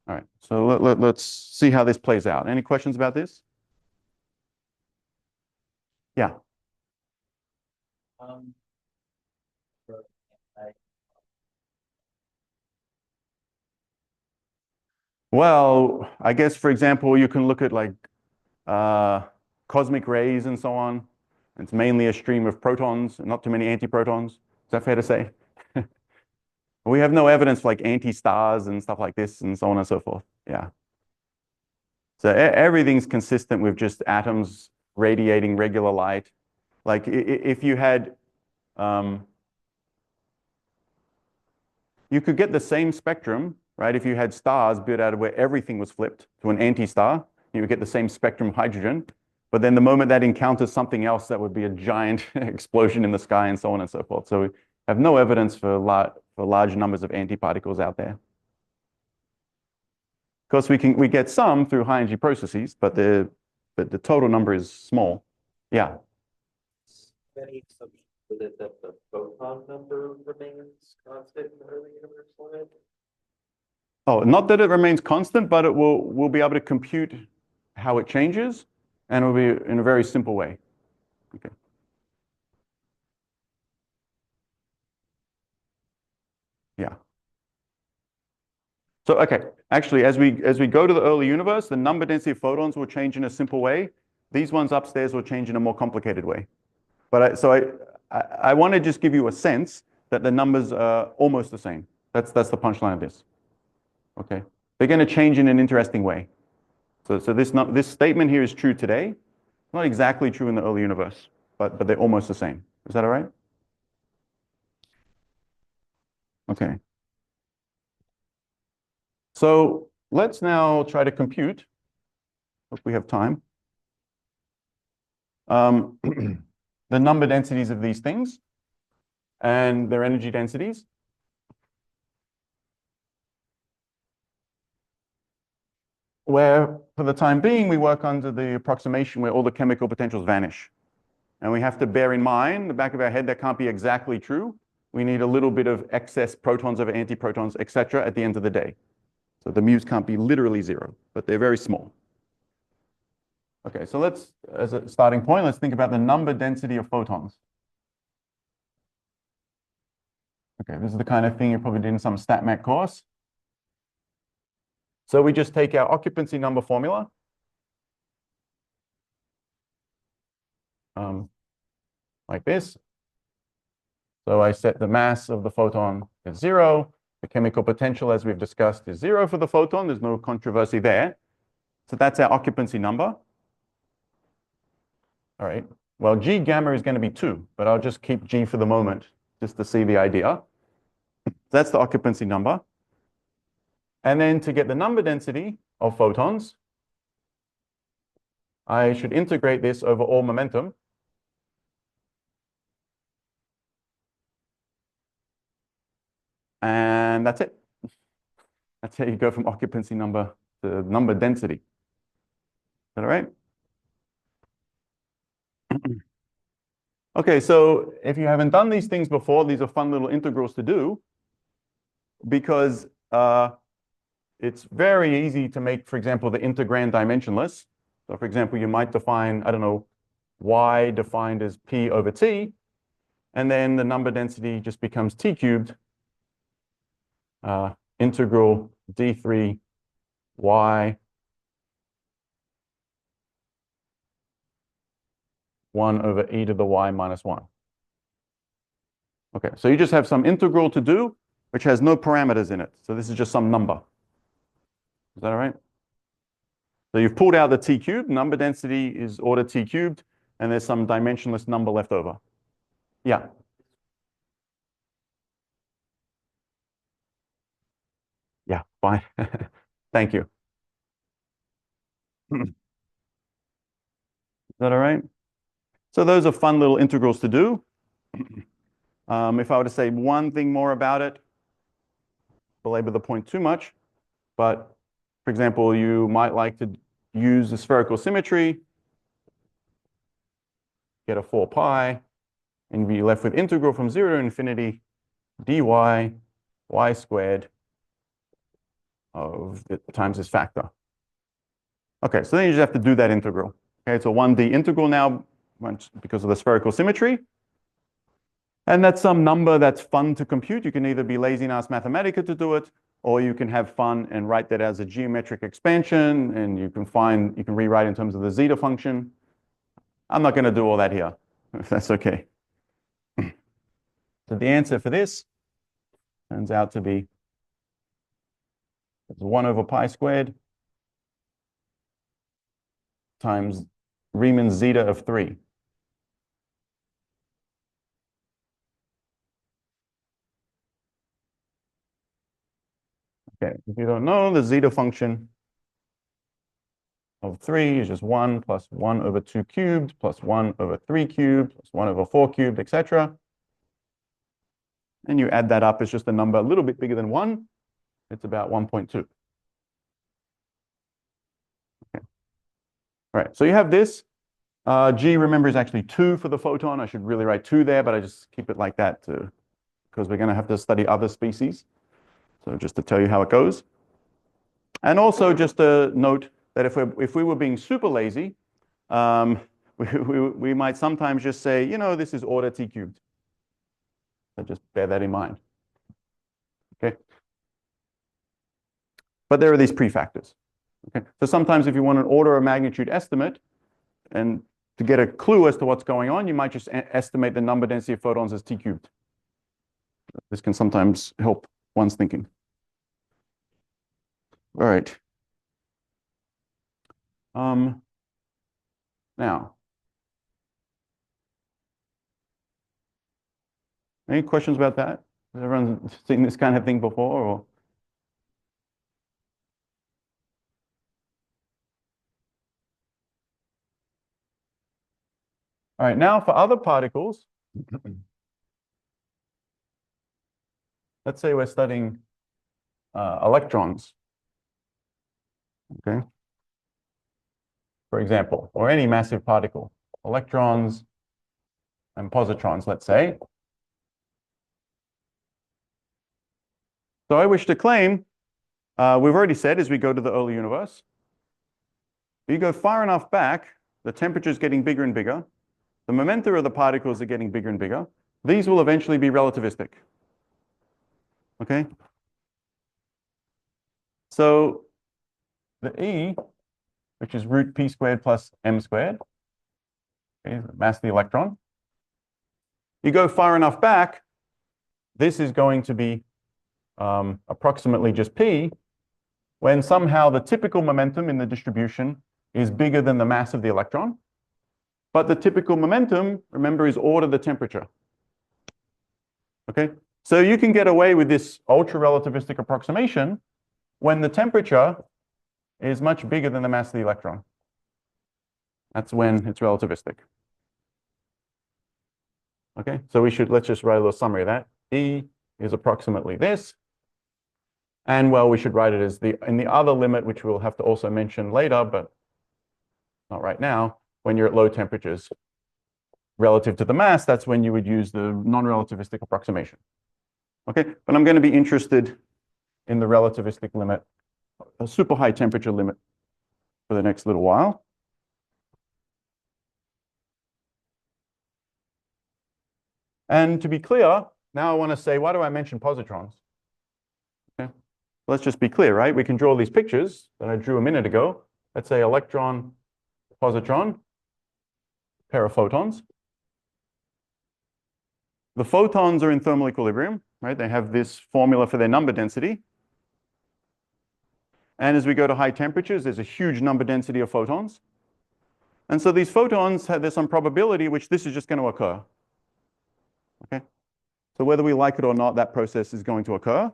All right, so let's see how this plays out. Any questions about this? Yeah. Um, Well, I guess, for example, you can look at like cosmic rays and so on. It's mainly a stream of protons, not too many antiprotons. Is that fair to say? We have no evidence for like anti-stars and stuff like this and so on and so forth. Yeah. So everything's consistent with just atoms radiating regular light. Like if you had, you could get the same spectrum, right? If you had stars built out of where everything was flipped to an anti-star, you would get the same spectrum of hydrogen. But then the moment that encounters something else, that would be a giant explosion in the sky and so on and so forth. So we have no evidence for large numbers of antiparticles out there. Of course, we get some through high energy processes, but the total number is small. Yeah. Any assumption that the photon number remains constant in the early universe line? Oh, not that it remains constant, but we'll be able to compute how it changes, and it will be in a very simple way. Okay. Yeah. So, okay, actually, as we go to the early universe, the number density of photons will change in a simple way. These ones upstairs will change in a more complicated way. But I want to just give you a sense that the numbers are almost the same. That's the punchline of this. Okay, they're going to change in an interesting way. So this statement here is true today. It's not exactly true in the early universe, but they're almost the same. Is that all right? Okay. So let's now try to compute, if we have time, the number densities of these things and their energy densities. Where, for the time being, we work under the approximation where all the chemical potentials vanish. And we have to bear in mind, in the back of our head, that can't be exactly true. We need a little bit of excess protons over antiprotons, et cetera, at the end of the day. So the mu's can't be literally zero, but they're very small. Okay, so let's, as a starting point, let's think about the number density of photons. Okay, this is the kind of thing you probably did in some StatMech course. So we just take our occupancy number formula. Like this. So I set the mass of the photon as 0. The chemical potential, as we've discussed, is 0 for the photon. There's no controversy there. So that's our occupancy number. All right. Well, G gamma is going to be 2, but I'll just keep G for the moment, just to see the idea. That's the occupancy number. And then to get the number density of photons, I should integrate this over all momentum. And And that's it. That's how you go from occupancy number to number density. Is that all right? Okay, so if you haven't done these things before, these are fun little integrals to do because it's very easy to make, for example, the integrand dimensionless. So for example, you might define, I don't know, y defined as p over t, and then the number density just becomes t cubed, integral d3 y 1 over e to the y minus 1. Okay, so you just have some integral to do, which has no parameters in it. So this is just some number. Is that all right? So you've pulled out the t cubed, number density is order t cubed, and there's some dimensionless number left over. Yeah. Yeah, fine. Thank you. Is that all right? So those are fun little integrals to do. If I were to say one thing more about it, belabor the point too much, but for example, you might like to use the spherical symmetry, get a 4 pi, and be left with integral from 0 to infinity dy y squared of times this factor. Okay, so then you just have to do that integral. Okay, it's a 1D integral now because of the spherical symmetry. And that's some number that's fun to compute. You can either be lazy and ask Mathematica to do it, or you can have fun and write that as a geometric expansion, and you can rewrite in terms of the zeta function. I'm not going to do all that here, if that's okay. So the answer for this turns out to be 1 over pi squared times Riemann's zeta of 3. Okay, if you don't know, the zeta function of 3 is just 1 plus 1 over 2 cubed plus 1 over 3 cubed plus 1 over 4 cubed, etc. And you add that up, it's just a number a little bit bigger than 1. It's about 1.2. Okay. All right, so you have this. G, remember, is actually 2 for the photon. I should really write 2 there, but I just keep it like that because we're going to have to study other species. So just to tell you how it goes. And also just a note that if we were being super lazy, we might sometimes just say, you know, this is order t cubed. So just bear that in mind. Okay. But there are these prefactors. Okay. So sometimes if you want an order of magnitude estimate, and to get a clue as to what's going on, you might just estimate the number density of photons as t cubed. This can sometimes help one's thinking. All right. Now, any questions about that? Has everyone seen this kind of thing before? Or? All right, now for other particles, let's say we're studying electrons, okay? For example, or any massive particle, electrons and positrons, let's say. So I wish to claim, we've already said as we go to the early universe, you go far enough back, the temperature is getting bigger and bigger, the momenta of the particles are getting bigger and bigger. These will eventually be relativistic. Okay? So the E, which is root p squared plus m squared, okay, the mass of the electron. You go far enough back, this is going to be approximately just p, when somehow the typical momentum in the distribution is bigger than the mass of the electron. But the typical momentum, remember, is order the temperature. Okay? So you can get away with this ultra-relativistic approximation when the temperature is much bigger than the mass of the electron. That's when it's relativistic. Okay? So let's just write a little summary of that. E is approximately this. And well, we should write it as in the other limit, which we'll have to also mention later, but not right now, when you're at low temperatures relative to the mass, that's when you would use the non-relativistic approximation. Okay, but I'm going to be interested in the relativistic limit, a super high temperature limit for the next little while. And to be clear, now I want to say, why do I mention positrons? Okay, let's just be clear, right? We can draw these pictures that I drew a minute ago. Let's say electron, positron, pair of photons. The photons are in thermal equilibrium, right? They have this formula for their number density. And as we go to high temperatures, there's a huge number density of photons. And so these photons, there's some probability which this is just going to occur. Okay? So whether we like it or not, that process is going to occur.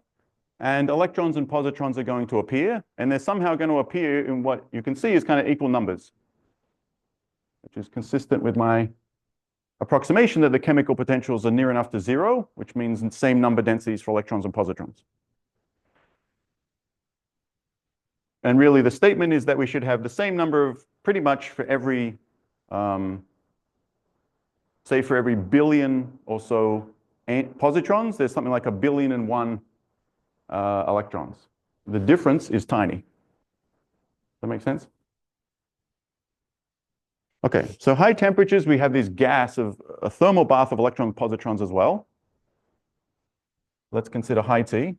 And electrons and positrons are going to appear. And they're somehow going to appear in what you can see is kind of equal numbers, which is consistent with my approximation that the chemical potentials are near enough to zero, which means the same number densities for electrons and positrons. And really the statement is that we should have the same number of pretty much for every, say for every billion or so positrons, there's something like 1,000,000,001 electrons. The difference is tiny. Does that make sense? Okay, so high temperatures, we have this gas of a thermal bath of electrons and positrons as well. Let's consider high T.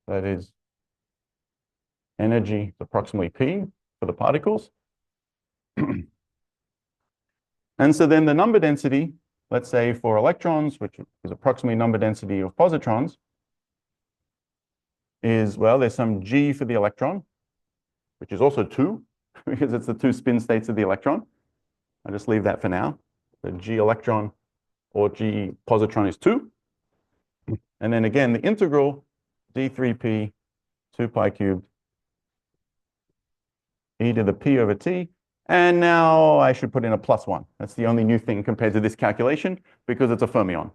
That is energy approximately P for the particles. And so then the number density, let's say for electrons, which is approximately number density of positrons, is, well, there's some G for the electron, which is also 2, because it's the 2 spin states of the electron. I'll just leave that for now. The G electron or G positron is 2. And then again, the integral d3p 2 pi cubed e to the p over t. And now I should put in a +1. That's the only new thing compared to this calculation, because it's a fermion.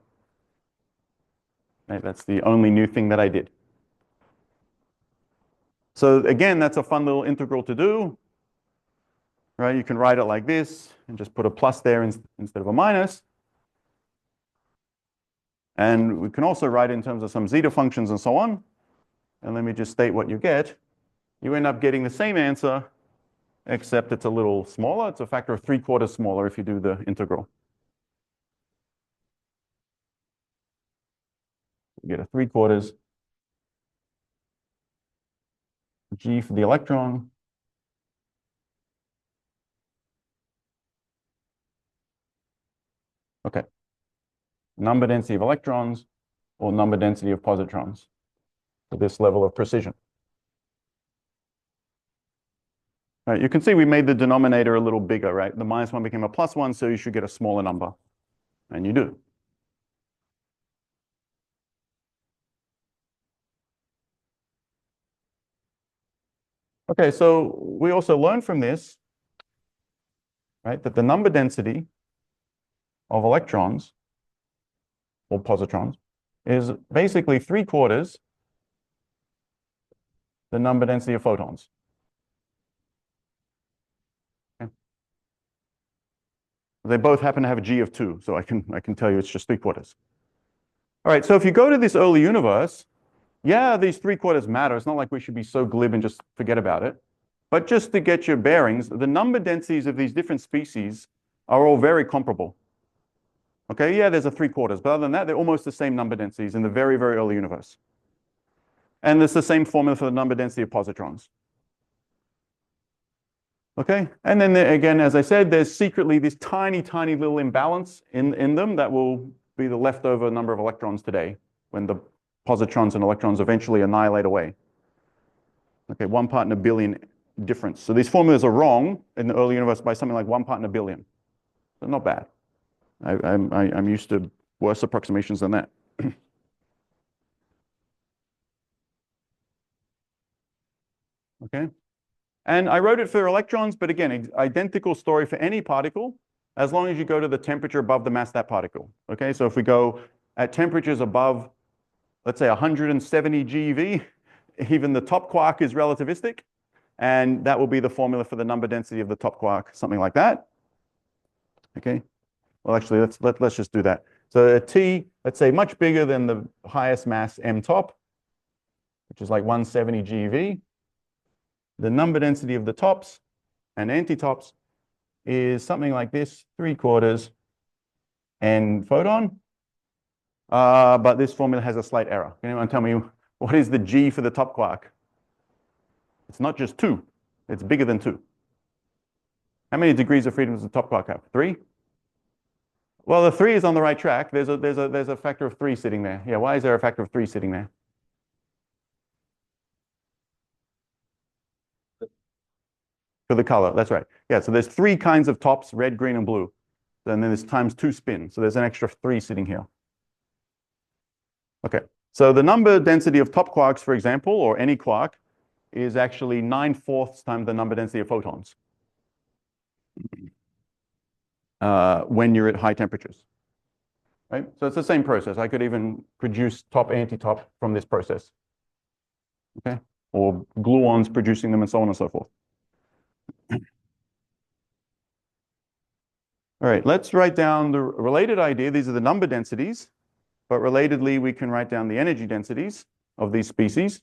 Right, that's the only new thing that I did. So again, that's a fun little integral to do. Right, you can write it like this and just put a plus there instead of a minus. And we can also write in terms of some zeta functions and so on. And let me just state what you get. You end up getting the same answer, except it's a little smaller. It's a factor of 3/4 smaller if you do the integral. You get a 3/4 G for the electron. Okay. Number density of electrons or number density of positrons for this level of precision. All right, you can see we made the denominator a little bigger, right? The -1 became a +1, so you should get a smaller number. And you do. Okay, so we also learned from this, right, that the number density of electrons or positrons is basically 3/4 the number density of photons. Okay. They both happen to have a G of 2, so I can tell you it's just 3/4. All right, so if you go to this early universe, yeah, these 3/4 matter. It's not like we should be so glib and just forget about it. But just to get your bearings, the number densities of these different species are all very comparable. Okay, yeah, there's a 3/4, but other than that, they're almost the same number densities in the very, very early universe. And there's the same formula for the number density of positrons. Okay, and then again, as I said, there's secretly this tiny, tiny little imbalance in them that will be the leftover number of electrons today when the positrons and electrons eventually annihilate away. Okay, 1 part in a billion difference. So these formulas are wrong in the early universe by something like 1 part in a billion. So not bad. I'm used to worse approximations than that. Okay, and I wrote it for electrons, but again, identical story for any particle, as long as you go to the temperature above the mass of that particle. Okay, so if we go at temperatures above, let's say 170 GeV, even the top quark is relativistic. And that will be the formula for the number density of the top quark, something like that. Okay. Well, actually, let's just do that. So a T, let's say much bigger than the highest mass M top, which is like 170 GeV. The number density of the tops and anti-tops is something like this, 3/4 N photon. But this formula has a slight error. Can anyone tell me what is the G for the top quark? It's not just 2. It's bigger than 2. How many degrees of freedom does the top quark have? 3? Well, the 3 is on the right track. There's a factor of 3 sitting there. Yeah, why is there a factor of 3 sitting there? For the color, that's right. Yeah, so there's 3 kinds of tops, red, green, and blue. And then there's times 2 spin. So there's an extra 3 sitting here. Okay, so the number density of top quarks, for example, or any quark, is actually 9/4 times the number density of photons when you're at high temperatures. Right? So it's the same process. I could even produce top anti-top from this process. Okay? Or gluons producing them and so on and so forth. All right, let's write down the related idea. These are the number densities, but relatedly, we can write down the energy densities of these species.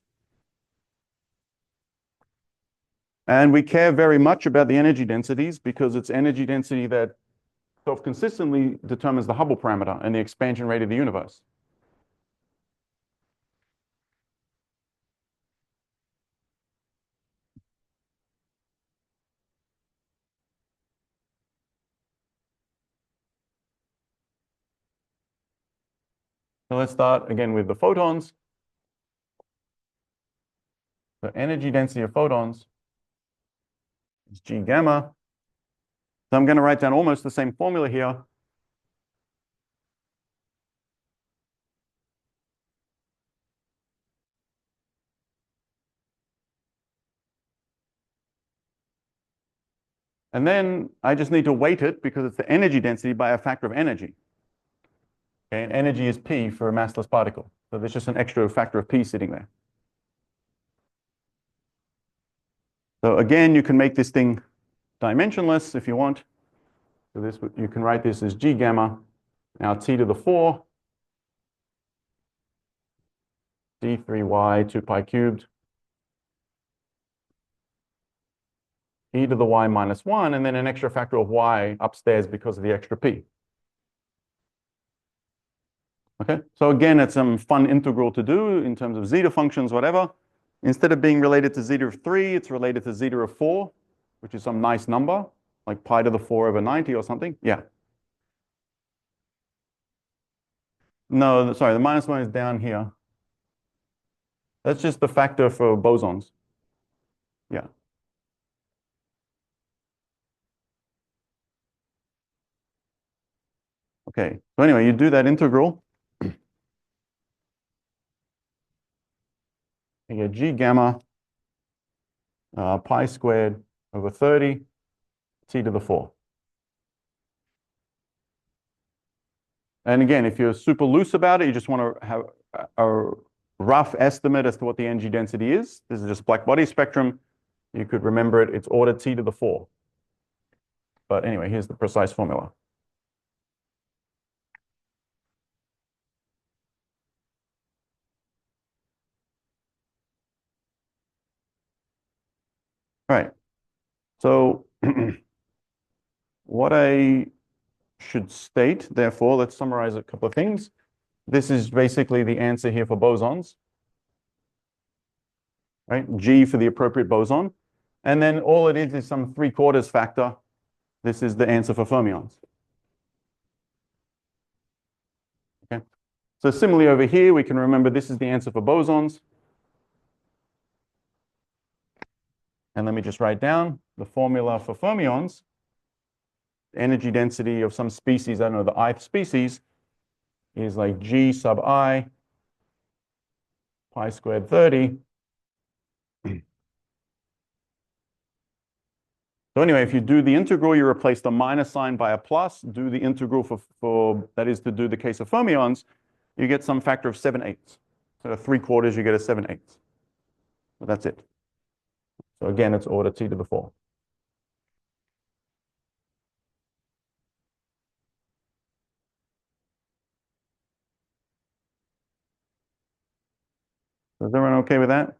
And we care very much about the energy densities because it's energy density that self-consistently determines the Hubble parameter and the expansion rate of the universe. So let's start again with the photons. The energy density of photons is G gamma. So I'm going to write down almost the same formula here. And then I just need to weight it because it's the energy density by a factor of energy. Okay, and energy is P for a massless particle. So there's just an extra factor of P sitting there. So again, you can make this thing dimensionless if you want. So this, you can write this as G gamma. Now T to the 4, D3y 2 pi cubed, e to the y minus 1, and then an extra factor of y upstairs because of the extra P. Okay, so again, it's some fun integral to do in terms of zeta functions, whatever. Instead of being related to zeta of 3, it's related to zeta of 4, which is some nice number, like pi to the 4 over 90 or something. Yeah. No, sorry, the minus 1 is down here. That's just the factor for bosons. Yeah. Okay, so anyway, you do that integral. You get G gamma pi squared over 30 T to the 4. And again, if you're super loose about it, you just want to have a rough estimate as to what the energy density is. This is just black body spectrum. You could remember it. It's order T to the 4. But anyway, here's the precise formula. All right. So what I should state, therefore, let's summarize a couple of things. This is basically the answer here for bosons. Right? G for the appropriate boson. And then all it is some 3/4 factor. This is the answer for fermions. Okay. So similarly over here, we can remember this is the answer for bosons. And let me just write down the formula for fermions. Energy density of some species, I don't know, the ith species, is like G sub I pi squared 30. So anyway, if you do the integral, you replace the minus sign by a plus, do the integral for that is to do the case of fermions, you get some factor of 7/8. So 3/4, you get a 7/8. But that's it. So again, it's order T to the 4. Is everyone okay with that?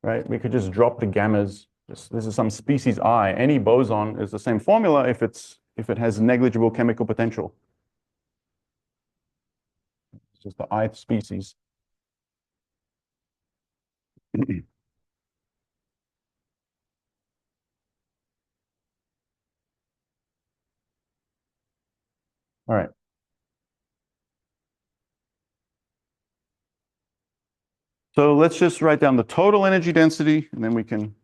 Right? We could just drop the gammas. This is some species I. Any boson is the same formula if it has negligible chemical potential. It's just the ith species. All right. So let's just write down the total energy density, and then we can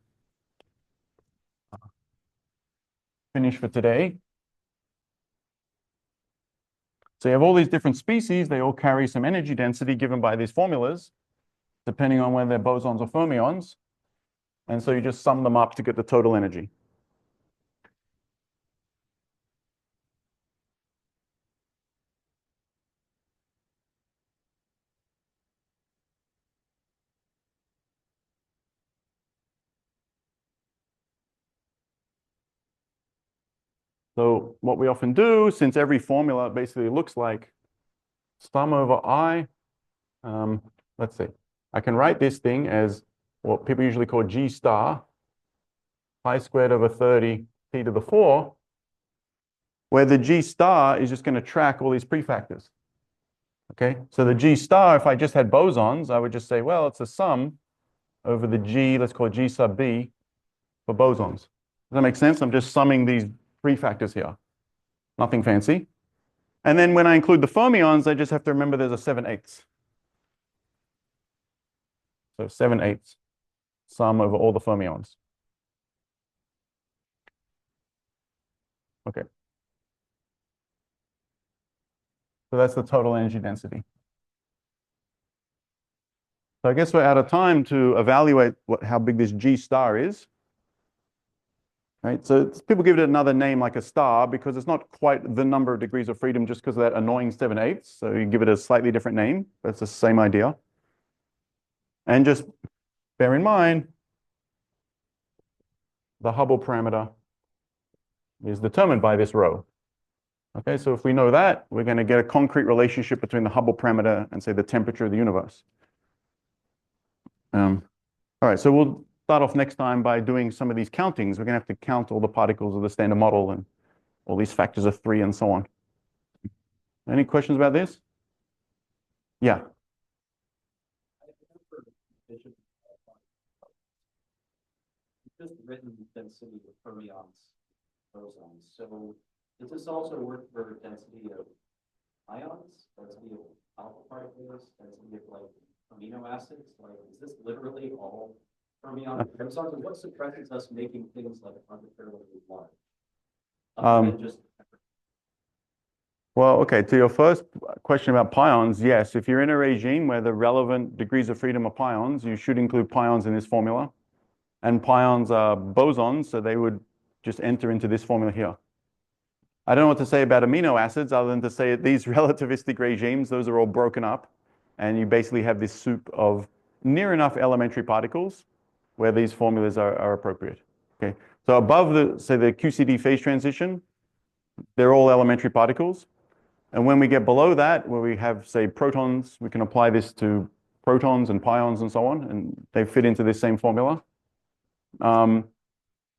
finish for today. So you have all these different species. They all carry some energy density given by these formulas, depending on whether they're bosons or fermions. And so you just sum them up to get the total energy. So what we often do, since every formula basically looks like sum over I, let's see, I can write this thing as what people usually call G star, pi squared over 30 T to the 4, where the G star is just going to track all these prefactors. Okay, so the G star, if I just had bosons, I would just say, well, it's a sum over the G, let's call it G sub B for bosons. Does that make sense? I'm just summing these prefactors here. Nothing fancy. And then when I include the fermions, I just have to remember there's a 7/8. So 7/8 sum over all the fermions. Okay. So that's the total energy density. So I guess we're out of time to evaluate how big this G star is. Right? So people give it another name like a star because it's not quite the number of degrees of freedom just because of that annoying 7/8. So you give it a slightly different name. That's the same idea. And just bear in mind, the Hubble parameter is determined by this rho. Okay, so if we know that, we're going to get a concrete relationship between the Hubble parameter and, say, the temperature of the universe. All right, so we'll start off next time by doing some of these countings. We're going to have to count all the particles of the Standard Model and all these factors of 3 and so on. Any questions about this? Yeah. Just written density of fermions, bosons. So does this also work for density of ions, density of alpha particles, density of like amino acids? Like, is this literally all fermion bosons? What suppresses us making things like arbitrarily large? Other than just Well, okay, to your first question about pions, yes, if you're in a regime where the relevant degrees of freedom are pions, you should include pions in this formula. And pions are bosons, so they would just enter into this formula here. I don't know what to say about amino acids other than to say that these relativistic regimes, those are all broken up, and you basically have this soup of near enough elementary particles where these formulas are appropriate. Okay, so above the, say, the QCD phase transition, they're all elementary particles. And when we get below that, where we have, say, protons, we can apply this to protons and pions and so on, and they fit into this same formula.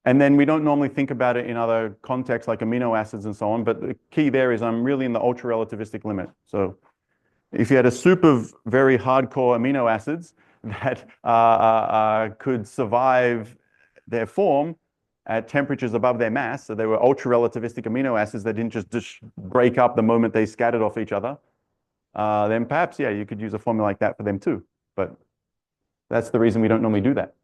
And then we don't normally think about it in other contexts like amino acids and so on, but the key there is I'm really in the ultra-relativistic limit. So if you had a soup of very hardcore amino acids that could survive their form at temperatures above their mass, so they were ultra-relativistic amino acids that didn't just break up the moment they scattered off each other, then perhaps, yeah, you could use a formula like that for them too. But that's the reason we don't normally do that.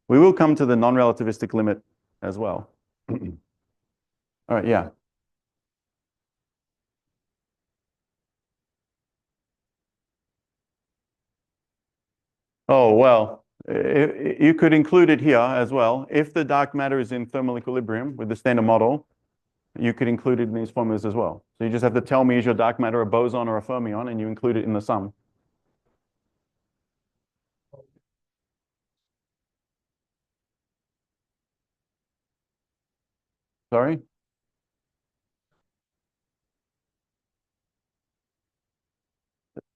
We will come to the non-relativistic limit as well. All right, yeah. Oh, well, you could include it here as well. If the dark matter is in thermal equilibrium with the Standard Model, you could include it in these formulas as well. So you just have to tell me is your dark matter a boson or a fermion, and you include it in the sum. Sorry?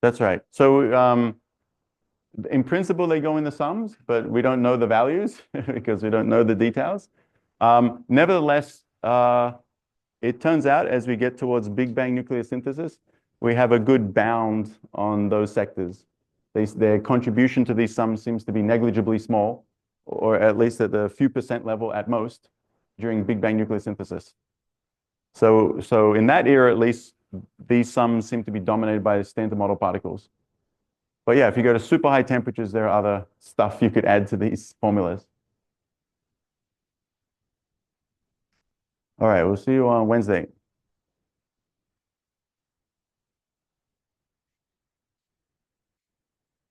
That's right. So in principle, they go in the sums, but we don't know the values because we don't know the details. Nevertheless, it turns out as we get towards Big Bang nucleosynthesis, we have a good bound on those sectors. Their contribution to these sums seems to be negligibly small, or at least at the few percent level at most during Big Bang nucleosynthesis. So in that era, at least, these sums seem to be dominated by standard model particles. But yeah, if you go to super high temperatures, there are other stuff you could add to these formulas. All right, we'll see you on Wednesday.